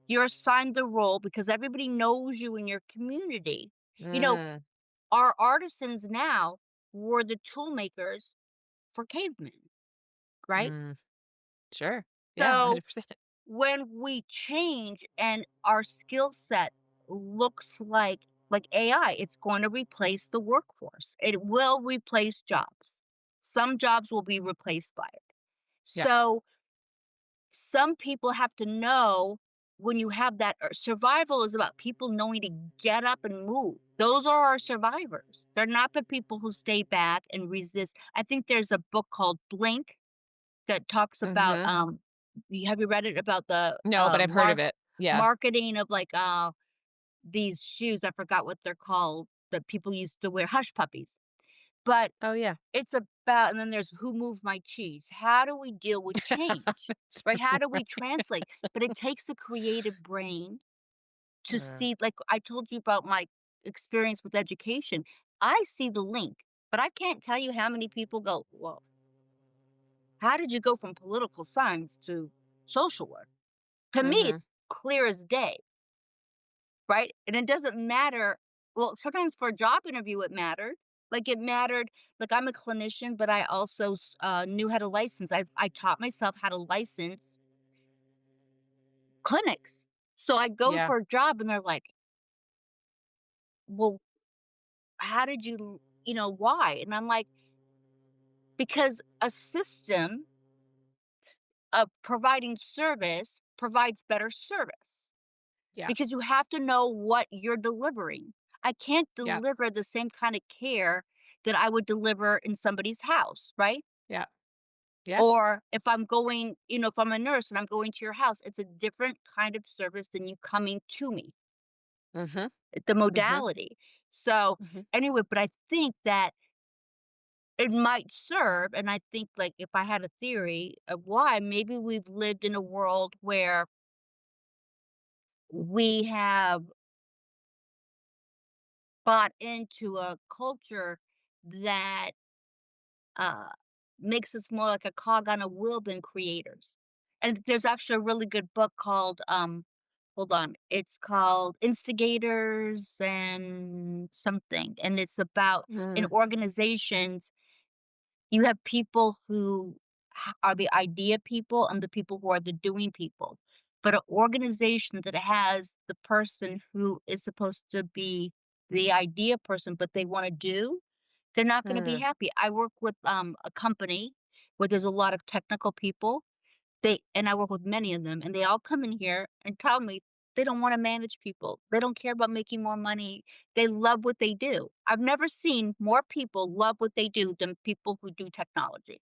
you're assigned the role because everybody knows you in your community? You know, Mm. our artisans now were the tool makers for cavemen, right? Mm. Sure. Yeah, So 100%. when we change and our skill set looks like AI, it's going to replace the workforce. It will replace jobs. Some jobs will be replaced by it. Yeah. So some people have to know when you have that survival is about people knowing to get up and move. Those are our survivors. They're not the people who stay back and resist. I think there's a book called Blink that talks about, Mhm. have you read it about the, No, but I've heard of it. Yeah. marketing of, like, these shoes, I forgot what they're called, that people used to wear, Hush Puppies, but Oh, yeah. it's about and then there's Who Moved My Cheese? How do we deal with change, That's right? How do we right. translate? But it takes a creative brain to Uh, see like, I told you about my experience with education. I see the link, but I can't tell you how many people go, "Well, how did you go from political science to social work?" To me, mhm. it's clear as day, right? And it doesn't matter. Well, sometimes for a job interview, it mattered. Like it mattered. Like I'm a clinician, but I also knew how to license. I taught myself how to license clinics. So I go Yeah. for a job, and they're like, "Well, how did you? Why?" And I'm like, "Because a system of providing service provides better service." Yeah. Because you have to know what you're delivering. I can't Yeah. deliver the same kind of care that I would deliver in somebody's house, right? Yeah. Yeah. Or if I'm going, if I'm a nurse and I'm going to your house, it's a different kind of service than you coming to me, Mhm. the Mhm. modality. So, Mhm. anyway, but I think that it might serve. And I think, like, if I had a theory of why, maybe we've lived in a world where we have bought into a culture that uh, makes us more like a cog on a wheel than creators. And there's actually a really good book called, hold on, it's called Instigators and something. And it's about in Mm. organizations, you have people who are the idea people and the people who are the doing people. But an organization that has the person who is supposed to be the idea person, but they want to do, they're not gonna be Mm. happy. I work with, a company where there's a lot of technical people. I work with many of them, and they all come in here and tell me they don't wanna manage people. They don't care about making more money. They love what they do. I've never seen more people love what they do than people who do technology.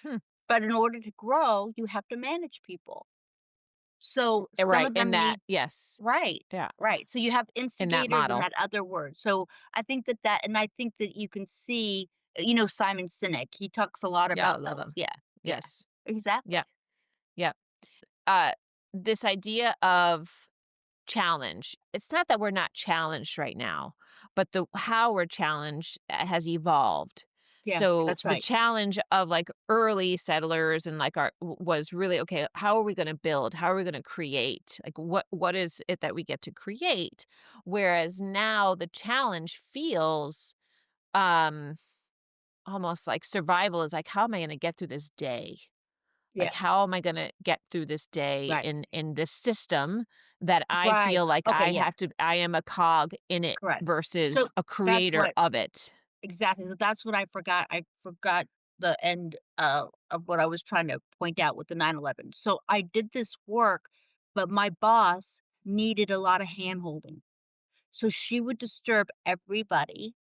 Hmm. But in order to grow, you have to manage people. So some Right, of in them that need. yes. Right, Yeah, right. So you have in that instigators and model. that other word. So I think that you can see, Simon Sinek, he talks a lot Yeah, I about love this. them. Yeah, yeah, Yes. exactly. Yeah. Yeah. uh, this idea of challenge. It's not that we're not challenged right now, but the how we're challenged has evolved. Yeah, So that's the right. challenge of like early settlers and like was really okay, how are we going to build? How are we going to create? Like what is it that we get to create? Whereas now the challenge feels um almost like survival is like how am I going to get through this day? Like, Yeah, how am I gonna get through this day right. in this system that I Right. feel like Okay, yeah, I am a cog in it correct. versus So a that's creator what of it? exactly, so that's what I forgot. I forgot the end, of what I was trying to point out with the 9/11. So I did this work, but my boss needed a lot of handholding. So she would disturb everybody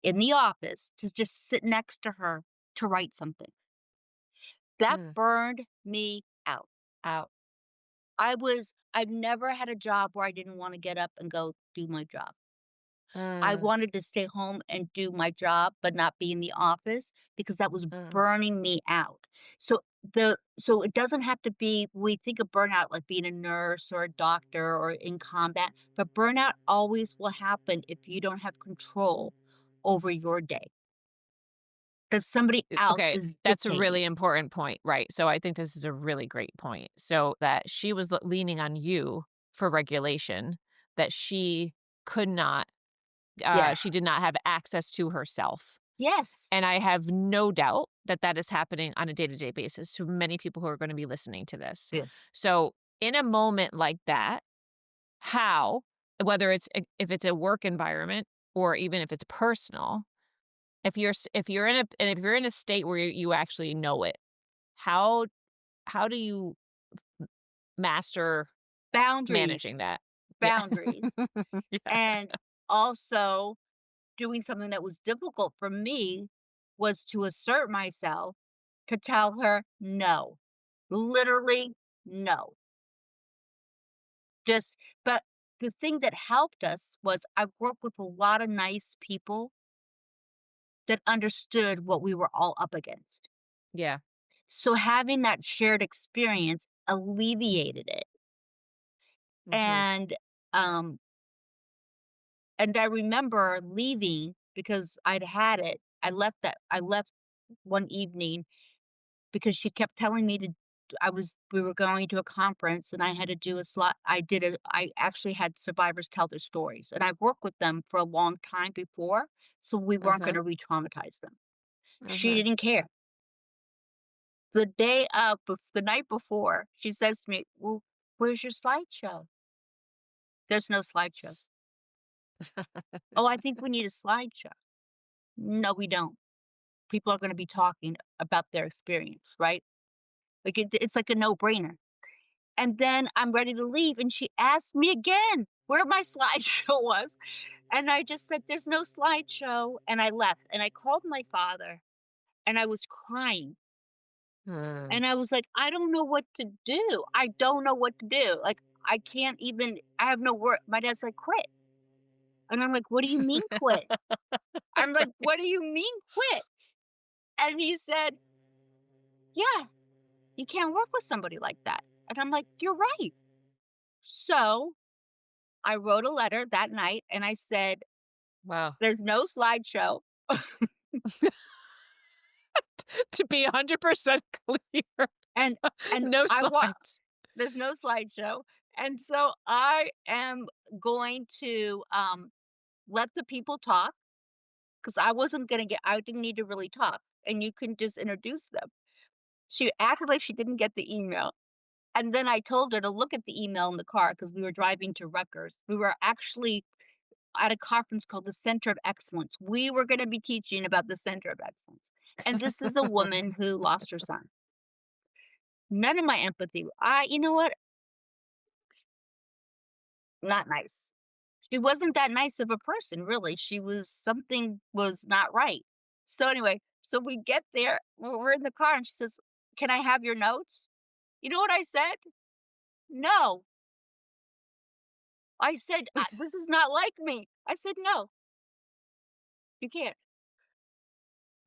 in the office to just sit next to her to write something. That Mm, burned me out. out. I've never had a job where I didn't wanna get up and go do my job. I Mm, wanted to stay home and do my job, but not be in the office because that was mm. burning me out. So it doesn't have to be we think of burnout like being a nurse or a doctor or in combat, but burnout always will happen if you don't have control over your day. That somebody else Okay, is that's a dictating really it. important point, right? So I think this is a really great point. So that she was leaning on you for regulation that could not, Yes. she did not have access to herself. Yes. And I have no doubt that that is happening on a day-to-day basis to many people who are gonna be listening to this. Yes. So, in a moment like that, how whether it's if it's a work environment or even if it's personal, if you're in a and if you're in a state where you actually know it, how how do you master Boundaries. managing that? Yeah. Boundaries. Yeah. And also doing something that was difficult for me was to assert myself to tell her no. Literally, no. Just but the thing that helped us was I worked with a lot of nice people that understood what we were all up against. Yeah. So having that shared experience alleviated it. Mhm. And um and I remember leaving because I'd had it. I left one evening because she kept telling me to we were going to a conference and I had to do a slot I actually had survivors tell their stories, and I've worked with them for a long time before, so we weren't Mhm. gonna re-traumatize them. She Mhm. didn't care. The night before, she says to me, "Well, where's your slideshow?" "There's no slideshow." "Oh, I think we need a slideshow." "No, we don't. People are gonna be talking about their experience, right?" Like, it's like a no-brainer. And then I'm ready to leave, and she asked me again where my slideshow was, and I just said, "There's no slideshow," and I left, and I called my father, and I was crying, Mm. and I was like, "I don't know what to do. I don't know what to do. Like, I can't even I have no word." My dad's like, "Quit." And I'm like, "What do you mean quit?" I'm like, "What do you mean quit?" And he said, "Yeah, you can't work with somebody like that." And I'm like, "You're right." So, I wrote a letter that night, and I said, Wow. "There's no slideshow." To be 100% clear, And and no I want slides. there's no slideshow, and so I am going to, let the people talk because I didn't need to really talk, and you can just introduce them. She acted like she didn't get the email, and then I told her to look at the email in the car because we were driving to Rutgers. We were actually at a conference called the Center of Excellence. We were gonna be teaching about the Center of Excellence, and this is a woman who lost her son. None of my empathy you know what? Not nice. She wasn't that nice of a person, really. Something was not right. So anyway, so we get there, we're in the car, and she says, "Can I have your notes?" You know what I said? "No." I said, This is not like me." I said, "No, you can't."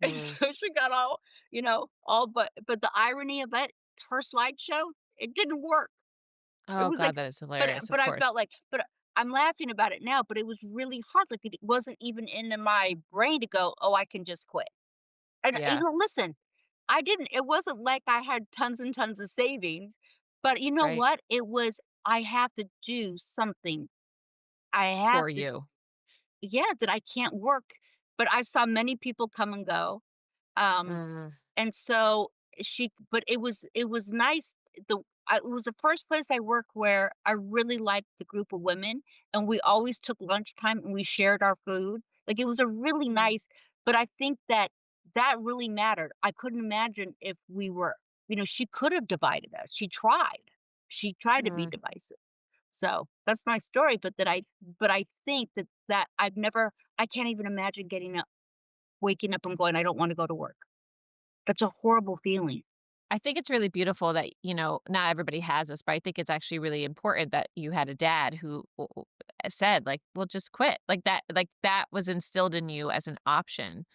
And Mm. so she got all, all but the irony of it, her slideshow It didn't work. It Oh was god, like, that is but hilarious, of but I felt course. like, I'm laughing about it now, but it was really hard. Like it wasn't even in my brain to go, oh, I can just quit. And Yeah, listen, I didn't. It wasn't like I had tons and tons of savings, but you know right. what? It was. I have to do something. I have For to. you. Yeah, that I can't work. But I saw many people come and go. Um, Mm, and so but it was nice. It was the first place I worked where I really liked the group of women, and we always took lunchtime and we shared our food. Like it was a really mm, nice, but I think that that really mattered. I couldn't imagine if we were, she could have divided us. She tried. She tried to be mm. divisive. So that's my story. But I think that I can't even imagine waking up and going, I don't want to go to work. That's a horrible feeling. I think it's really beautiful that, not everybody has this, but I think it's actually really important that you had a dad who said, like, "Well, just quit." Like that was instilled in you as an option.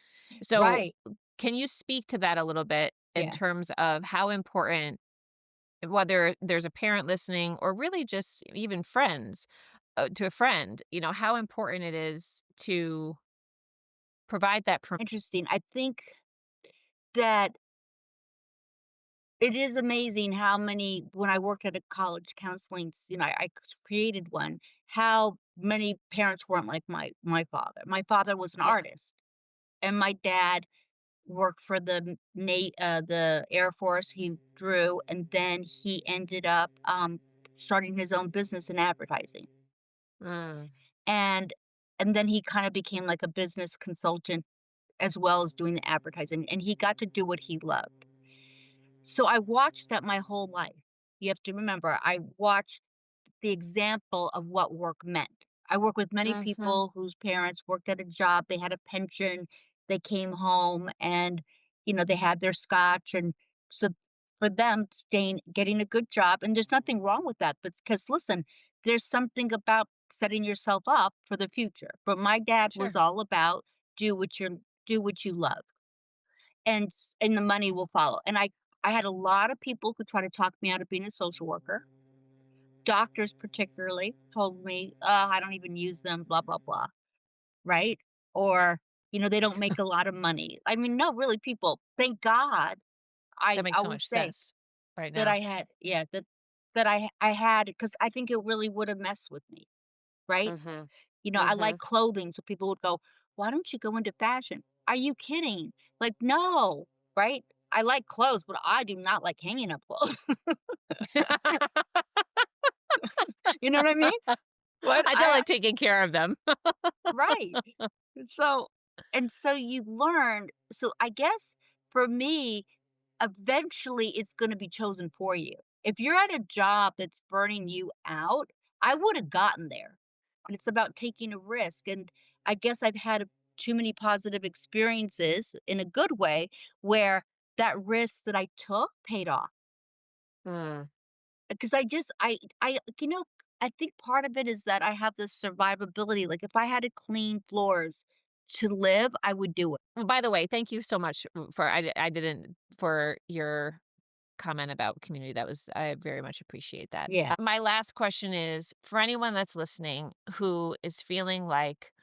So, Right. can you speak to that a little bit in Yeah. terms of how important, whether there's a parent listening or really just even friends, to a friend, how important it is to provide that Interesting. I think that it is amazing how many when I worked at a college counseling, I created one, how many parents weren't like my father. My father was an Yeah. artist, and my dad worked for the Air Force. He drew, and then he ended up starting his own business in advertising. Mm, And and then he kind of became like a business consultant as well as doing the advertising, and he got to do what he loved. So I watched that my whole life. You have to remember, I watched the example of what work meant. I work with many mhm, people whose parents worked at a job, they had a pension, they came home and, they had their scotch. And so for them, getting a good job, and there's nothing wrong with that, but because listen, there's something about setting yourself up for the future. But my dad was sure. all about do what you love and the money will follow. And I had a lot of people who try to talk me out of being a social worker. Doctors particularly told me, I don't even use them, blah, blah, blah, right? Or, they don't make a lot of money. I mean, no, really, people, thank God. That I makes so will much say sense right that now. I had because I think it really would have messed with me, right? Mhm, I like mhm. clothing, so people would go, "Why don't you go into fashion?" Are you kidding? Like, no, right? I like clothes, but I do not like hanging up clothes. You know what I mean? What I do I like taking care of them. Right. So so you learned. So I guess for me, eventually it's going to be chosen for you. If you're at a job that's burning you out, I would have gotten there. And it's about taking a risk. And I guess I've had too many positive experiences in a good way where that risk that I took paid off. Mm. Because I think part of it is that I have this survivability. Like if I had to clean floors to live, I would do it. Well, by the way, thank you so much for I didn't for your comment about community. I very much appreciate that. Yeah. My last question is for anyone that's listening who is feeling like,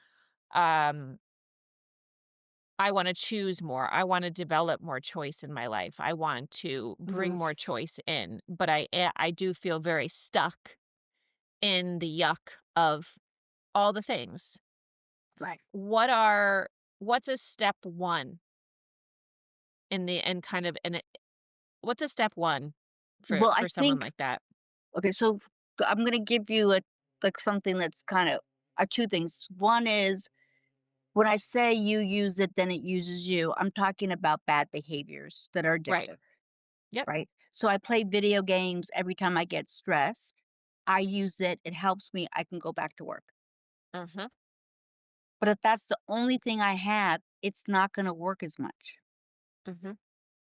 um, I wanna choose more. I wanna develop more choice in my life. I want to bring Mhm. more choice in, but I do feel very stuck in the yuck of all the things. Right. What are what's a step 1 in the and kind of in it what's a step 1 Well, I for someone think like that? okay, so I'm gonna give you a like something that's kind of two things. One is when I say you use it, then it uses you. I'm talking about bad behaviors that are Right. addictive, Yep. right? So I play video games every time I get stressed. I use it. It helps me. I can go back to work. Mhm. But if that's the only thing I have, it's not going to work as much. Mhm.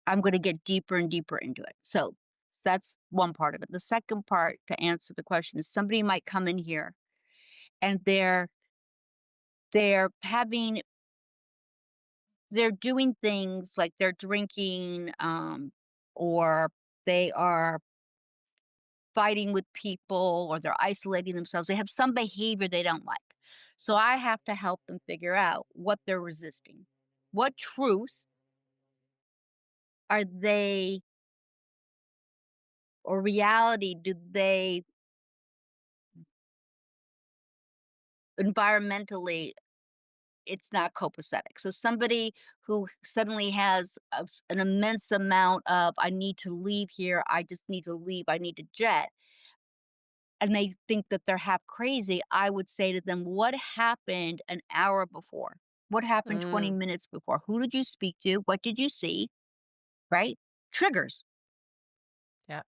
I'm going to get deeper and deeper into it. So that's one part of it. The second part to answer the question is somebody might come in here and they're having they're doing things like they're drinking or they are fighting with people or they're isolating themselves. They have some behavior they don't like. So I have to help them figure out what they're resisting. What truth are they or reality do they environmentally it's not copacetic. So somebody who suddenly has an immense amount of I need to leave here, I just need to leave, I need to jet, and they think that they're half crazy, I would say to them, what happened an hour before? What happened 20 Mm. minutes before? Who did you speak to? What did you see? Right? Triggers. Yeah.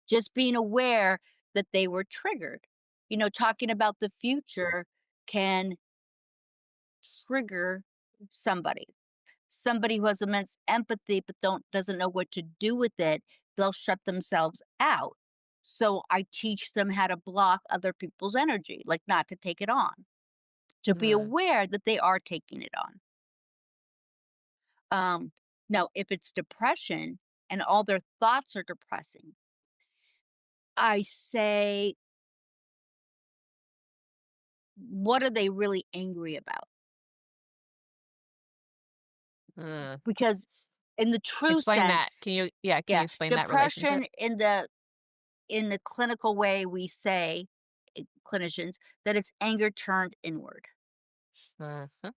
Just being aware that they were triggered. Talking about the future can trigger somebody. Somebody who has immense empathy but doesn't know what to do with it, they'll shut themselves out. So I teach them how to block other people's energy, like not to take it on, to be Mm. aware that they are taking it on. Um, Now, if it's depression and all their thoughts are depressing, I say, what are they really angry about? Mm. Because in the true Explain that. sense, Can you yeah, explain that relationship? depression in the clinical way we say clinicians that it's anger turned inward. Mhm.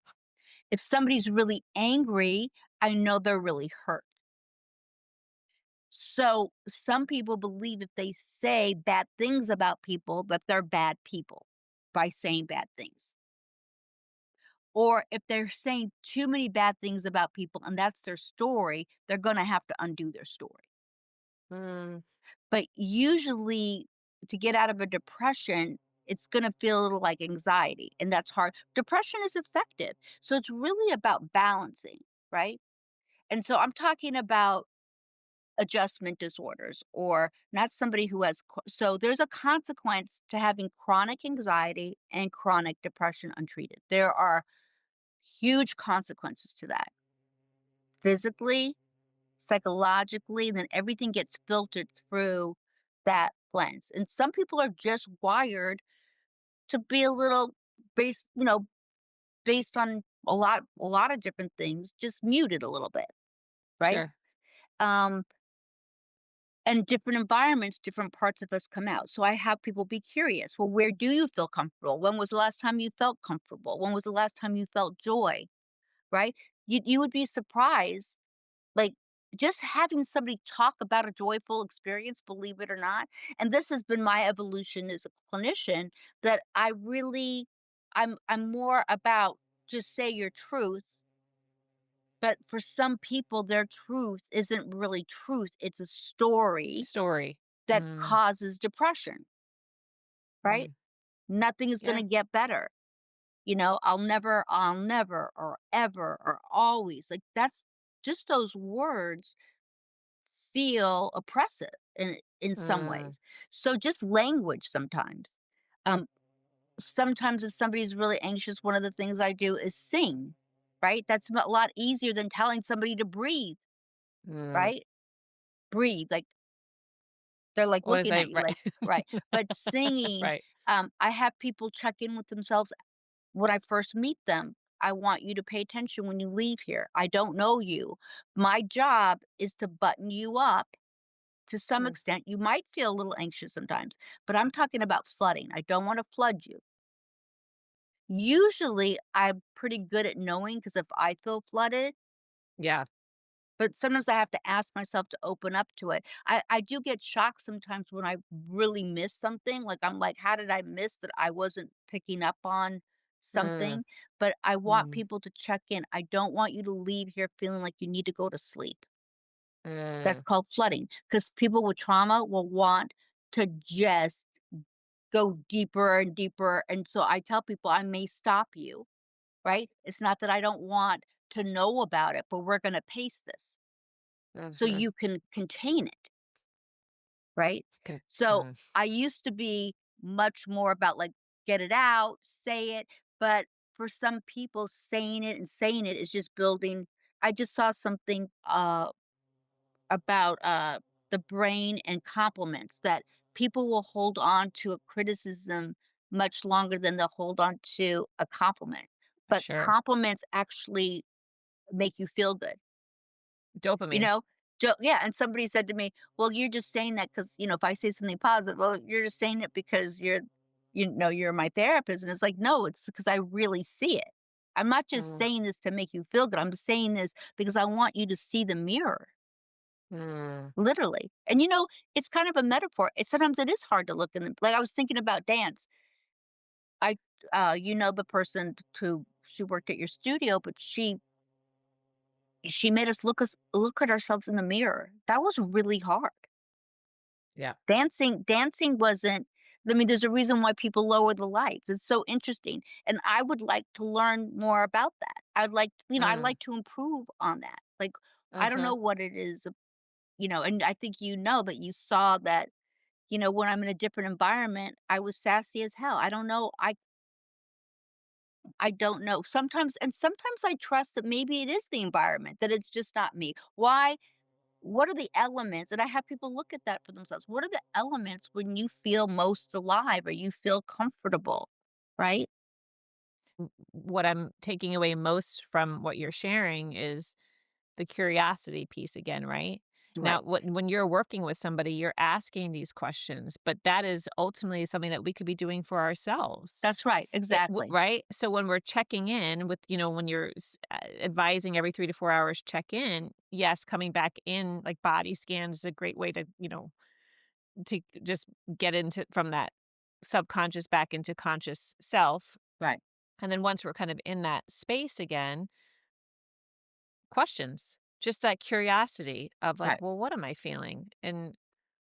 If somebody's really angry, I know they're really hurt. So some people believe if they say bad things about people that they're bad people by saying bad things. Or if they're saying too many bad things about people and that's their story, they're going to have to undo their story. Mm. But usually, to get out of a depression, it's going to feel a little like anxiety, and that's hard. Depression is effective. So it's really about balancing, right? And so I'm talking about adjustment disorders or not somebody who has. So there's a consequence to having chronic anxiety and chronic depression untreated. There are huge consequences to that physically, psychologically, then everything gets filtered through that lens. And some people are just wired to be a little based, based on a lot of different things, just muted a little bit, right? Sure. Um, and different environments, different parts of us come out. So I have people be curious. Well, where do you feel comfortable? When was the last time you felt comfortable? When was the last time you felt joy? Right? You would be surprised. Like, just having somebody talk about a joyful experience, believe it or not, and this has been my evolution as a clinician, that I'm more about just say your truth, but for some people, their truth isn't really truth, it's a story Story. that Mm. causes depression, right? Mm. Nothing is Yeah. gonna get better. I'll never, or ever, or always, like, that's just those words feel oppressive in some Mm. ways. So just language sometimes. Um, Sometimes if somebody's really anxious, one of the things I do is sing, right? That's a lot easier than telling somebody to breathe, Mm. right? Breathe. Like they're like What is looking that? at you Right. like, right. But singing, Right. I have people check in with themselves when I first meet them. I want you to pay attention when you leave here. I don't know you. My job is to button you up to some Mm. extent. You might feel a little anxious sometimes, but I'm talking about flooding. I don't want to flood you. Usually, I'm pretty good at knowing because if I feel flooded, Yeah. but sometimes I have to ask myself to open up to it. I do get shocked sometimes when I really miss something. Like, I'm like, how did I miss that I wasn't picking up on Mm. something? But I want Mm. people to check in. I don't want you to leave here feeling like you need to go to sleep. That's Mm. called flooding because people with trauma will want to just go deeper and deeper. And so I tell people I may stop you, right? It's not that I don't want to know about it, but we're going to pace this so Mhm. you can contain it, right? Can So mm. I used to be much more about like, get it out, say it. But for some people, saying it and saying it is just building. I just saw something about the brain and compliments that people will hold on to a criticism much longer than they'll hold on to a compliment. But Sure. compliments actually make you feel good, you Dopamine. know? Yeah, and somebody said to me, "Well, you're just saying that because if I say something positive, well, you're just saying it because you're my therapist." And it's like, "No, it's because I really see it. I'm not just Mm, saying this to make you feel good. I'm saying this because I want you to see the mirror." mm, Literally. And it's kind of a metaphor. Sometimes it is hard to look in the like I was thinking about dance. I the person who she worked at your studio, but she made us look at ourselves in the mirror. That was really hard. yeah. Dancing wasn't I mean, there's a reason why people lower the lights. It's so interesting. And I would like to learn more about that. I'd Mm, like to improve on that. Like, I don't know mhm. what it is, and I think that you saw that when I'm in a different environment, I was sassy as hell. I don't know. I don't know. Sometimes I trust that maybe it is the environment, that it's just not me. Why? What are the elements? And I have people look at that for themselves. What are the elements when you feel most alive or you feel comfortable? Right? What I'm taking away most from what you're sharing is the curiosity piece again, right? Now, Right. when you're working with somebody, you're asking these questions, but that is ultimately something that we could be doing for ourselves. That's right. Exactly. Right? So when we're checking in with, when you're advising every 3 to 4 hours check in, yes, coming back in like body scans is a great way to, to just get into from that subconscious back into conscious self. Right. And then once we're kind of in that space again, questions, just that curiosity of like, Right. well, what am I feeling? And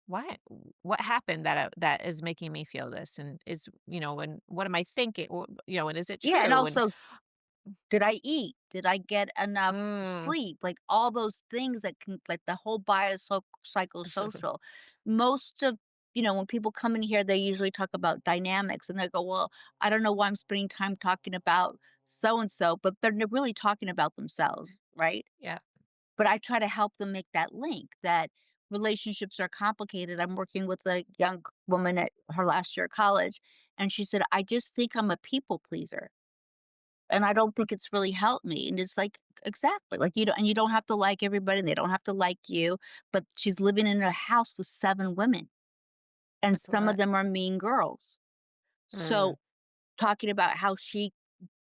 why, what happened that is making me feel this? And and what am I thinking? And is it Yeah. And true? And also, did I eat? Did I get enough mm, sleep? Like all those things that can, like the whole psychosocial. Most of, when people come in here, they usually talk about dynamics and they go, well, I don't know why I'm spending time talking about so and so, but they're really talking about themselves, right? yeah. But I try to help them make that link that relationships are complicated. I'm working with a young woman at her last year of college, and she said, I just think I'm a people pleaser. And I don't think it's really helped me, and it's like exactly, like, you don't have to like everybody, and they don't have to like you, but she's living in a house with 7 women, and That's a some of lot. them are mean girls. Mm, So, talking about how she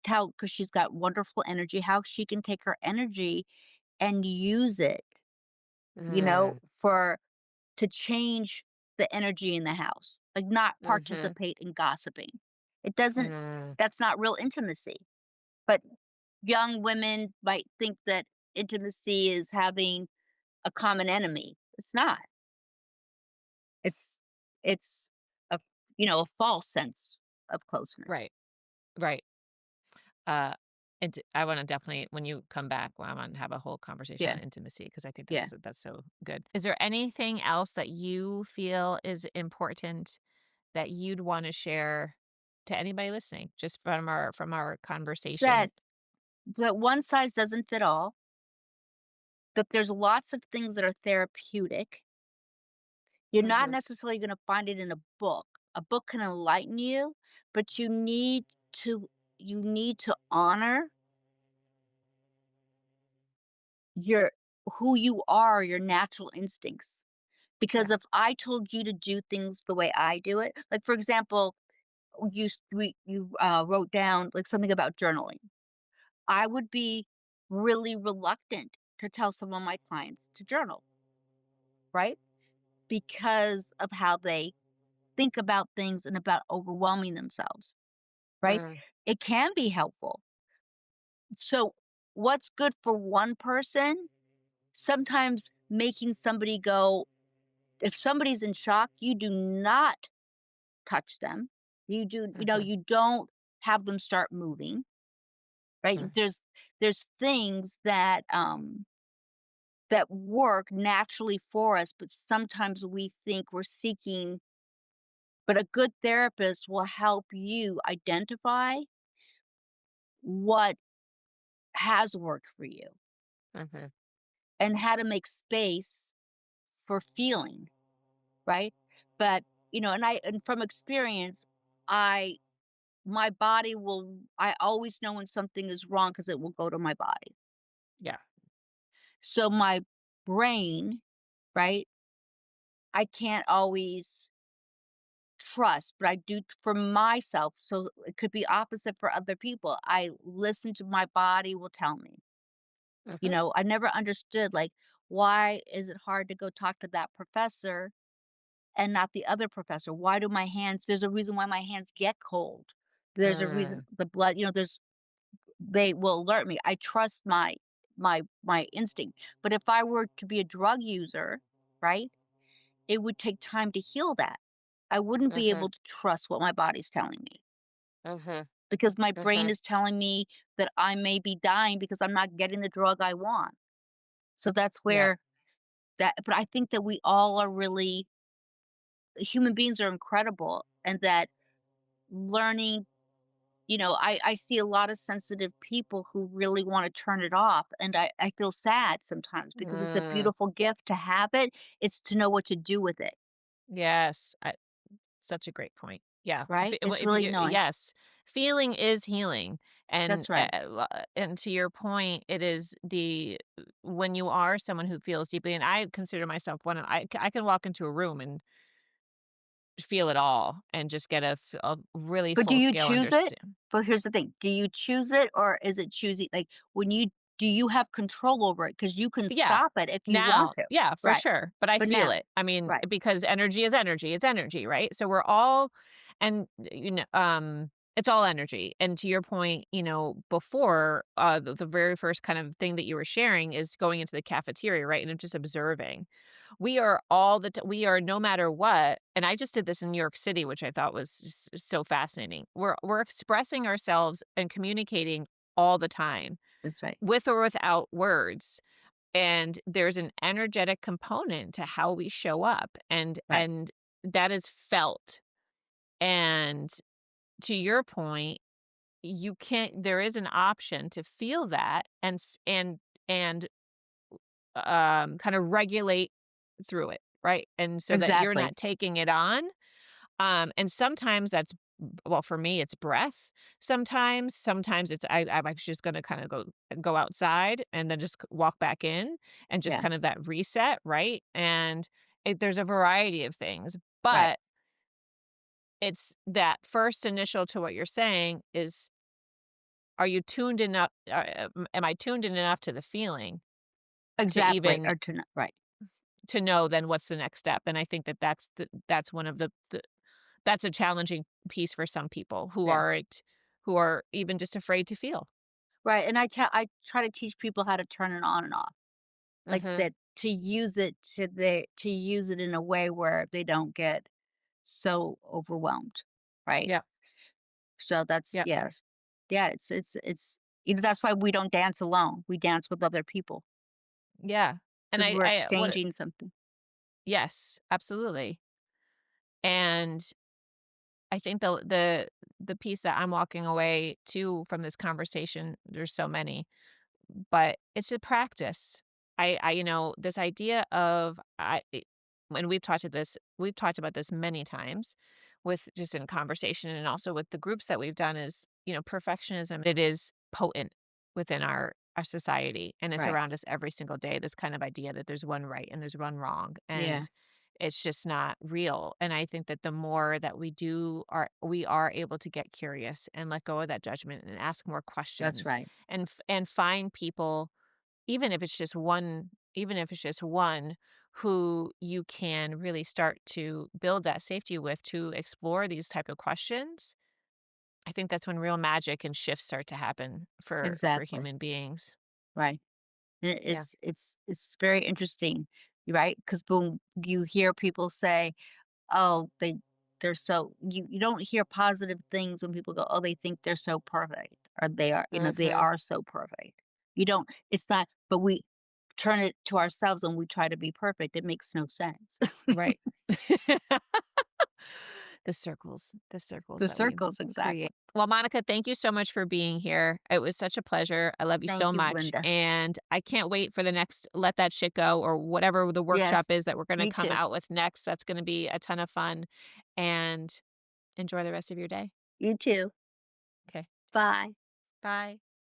because 'cause she's got wonderful energy, how she can take her energy and use it, mm, for to change the energy in the house, like, not mhm, participate in gossiping. It doesn't mm, That's not real intimacy, but young women might think that intimacy is having a common enemy. It's not. It's it's a a false sense of closeness. right, right. Uh, and I wanna definitely when you come back, well, I wanna have a whole conversation Yeah, on intimacy because I think yeah. that's so good. Is there anything else that you feel is important that you'd wanna share to anybody listening just from our conversation? That that one size doesn't fit all, that there's lots of things that are therapeutic. You're not Mhm, necessarily gonna find it in a book. A book can enlighten you, but to you need to honor your who you are, your natural instincts. Because yeah, if I told you to do things the way I do it, like for example, you wrote down like something about journaling. I would be really reluctant to tell some of my clients to journal, right? Because of how they think about things and about overwhelming themselves, right? mm, It can be helpful. So, what's good for one person, sometimes making somebody go, if somebody's in shock, you do not touch them. mhm, You don't have them start moving, right? mm, There's things that work naturally for us, but sometimes we think we're seeking, but a good therapist will help you identify what has worked for you mhm, and how to make space for feeling, right? But and from experience, I my body will I always know when something is wrong because it will go to my body. Yeah. So my brain, right, I can't always trust, but I do for myself. So it could be opposite for other people. I listen to my body will tell me. Mhm. I never understood like why is it hard to go talk to that professor and not the other professor? Why do my hands there's a reason why my hands get cold. There's a reason Mm. the blood, there's they will alert me. I trust my instinct. But if I were to be a drug user, right, it would take time to heal that. I wouldn't be Mhm. able to trust what my body's telling me Mhm. because my brain Mhm. is telling me that I may be dying because I'm not getting the drug I want. So that's Yep. where but I think that we all are really human beings are incredible and that learning I see a lot of sensitive people who really want to turn it off. And I feel sad sometimes because it's a Mm. beautiful gift to have it. It's to know what to do with it, Yes. Such a great point. Yeah. right? Well, It's if really you knowing. yes, feeling is healing, and That's right. and to your point, it is when you are someone who feels deeply, and I consider myself one. I can walk into a room and feel it all, and just get a really But do full you scale choose it? understand. But here's the thing. Do you choose it or is it choosing like when you do you have control over it? Because you can Yeah. stop it if you want Now? to. Yeah, for Right. sure, but I But feel now, it. I mean, right, because energy is energy, it's energy, right? So we're all and, it's all energy, and to your point, before, the very first kind of thing that you were sharing is going into the cafeteria, right, and just observing. We are no matter what, and I just did this in New York City, which I thought was just so fascinating. We're expressing ourselves and communicating all the time, that's right. with or without words. And there's an energetic component to how we show up, Right. and that is felt. And to your point, you can't there is an option to feel that and kind of regulate through it, right? And so that you're Exactly. not taking it on. And sometimes well, for me, it's breath. Sometimes I'm actually just gonna kind of go outside and then just walk back in and just kind of Yes. that reset, right? And there's a variety of things, Right. but it's that first initial to what you're saying is, are you tuned enough? Am I tuned in enough to the feeling to Exactly. even Or to not, right. to know then what's the next step? And I think that that's one of the that's a challenging piece for some people Yeah. who are even just afraid to feel. Right, and I try to teach people how to turn it on and off, like Mhm. that to use it in a way where they don't get so overwhelmed, right? Yeah. So that's Yeah. yes. Yeah, that's why we don't dance alone. We dance with other people Yeah. And because 'cause we're I what exchanging something. yes, absolutely. And I think the piece that I'm walking away too from this conversation, there's so many, but it's a practice. This idea of and we've talked about this many times with just in conversation and also with the groups that we've done is, perfectionism, it is potent within our society and it's Right. around us every single day. This kind of idea that there's one right and there's one wrong. Yeah, And it's just not real. And I think that the more that we are able to get curious and let go of that judgment and ask more that's questions right. and find people, even if it's just one who you can really start to build that safety with to explore these type of questions. I think that's when real magic and shifts start to happen for Exactly. human beings. Right. Yeah. It's very interesting, right? Because when you hear people say, "Oh, they're so," you don't hear positive things when people go, "Oh, they think they're so perfect," or they Mhm. are so perfect. You don't it's not but we turn it to ourselves and we try to be perfect. It makes no sense. Right. the circles The that we circles, create. exactly. Well, Monica, thank you so much for being here. It was such a pleasure. I love you so Thank you, much, Linda. and I can't wait for the next Let That Shit Go or whatever the Yes, workshop is that we're gonna me come too. out with next. That's gonna be a ton of fun, and enjoy the rest of your day. You too. Okay. Bye. Bye.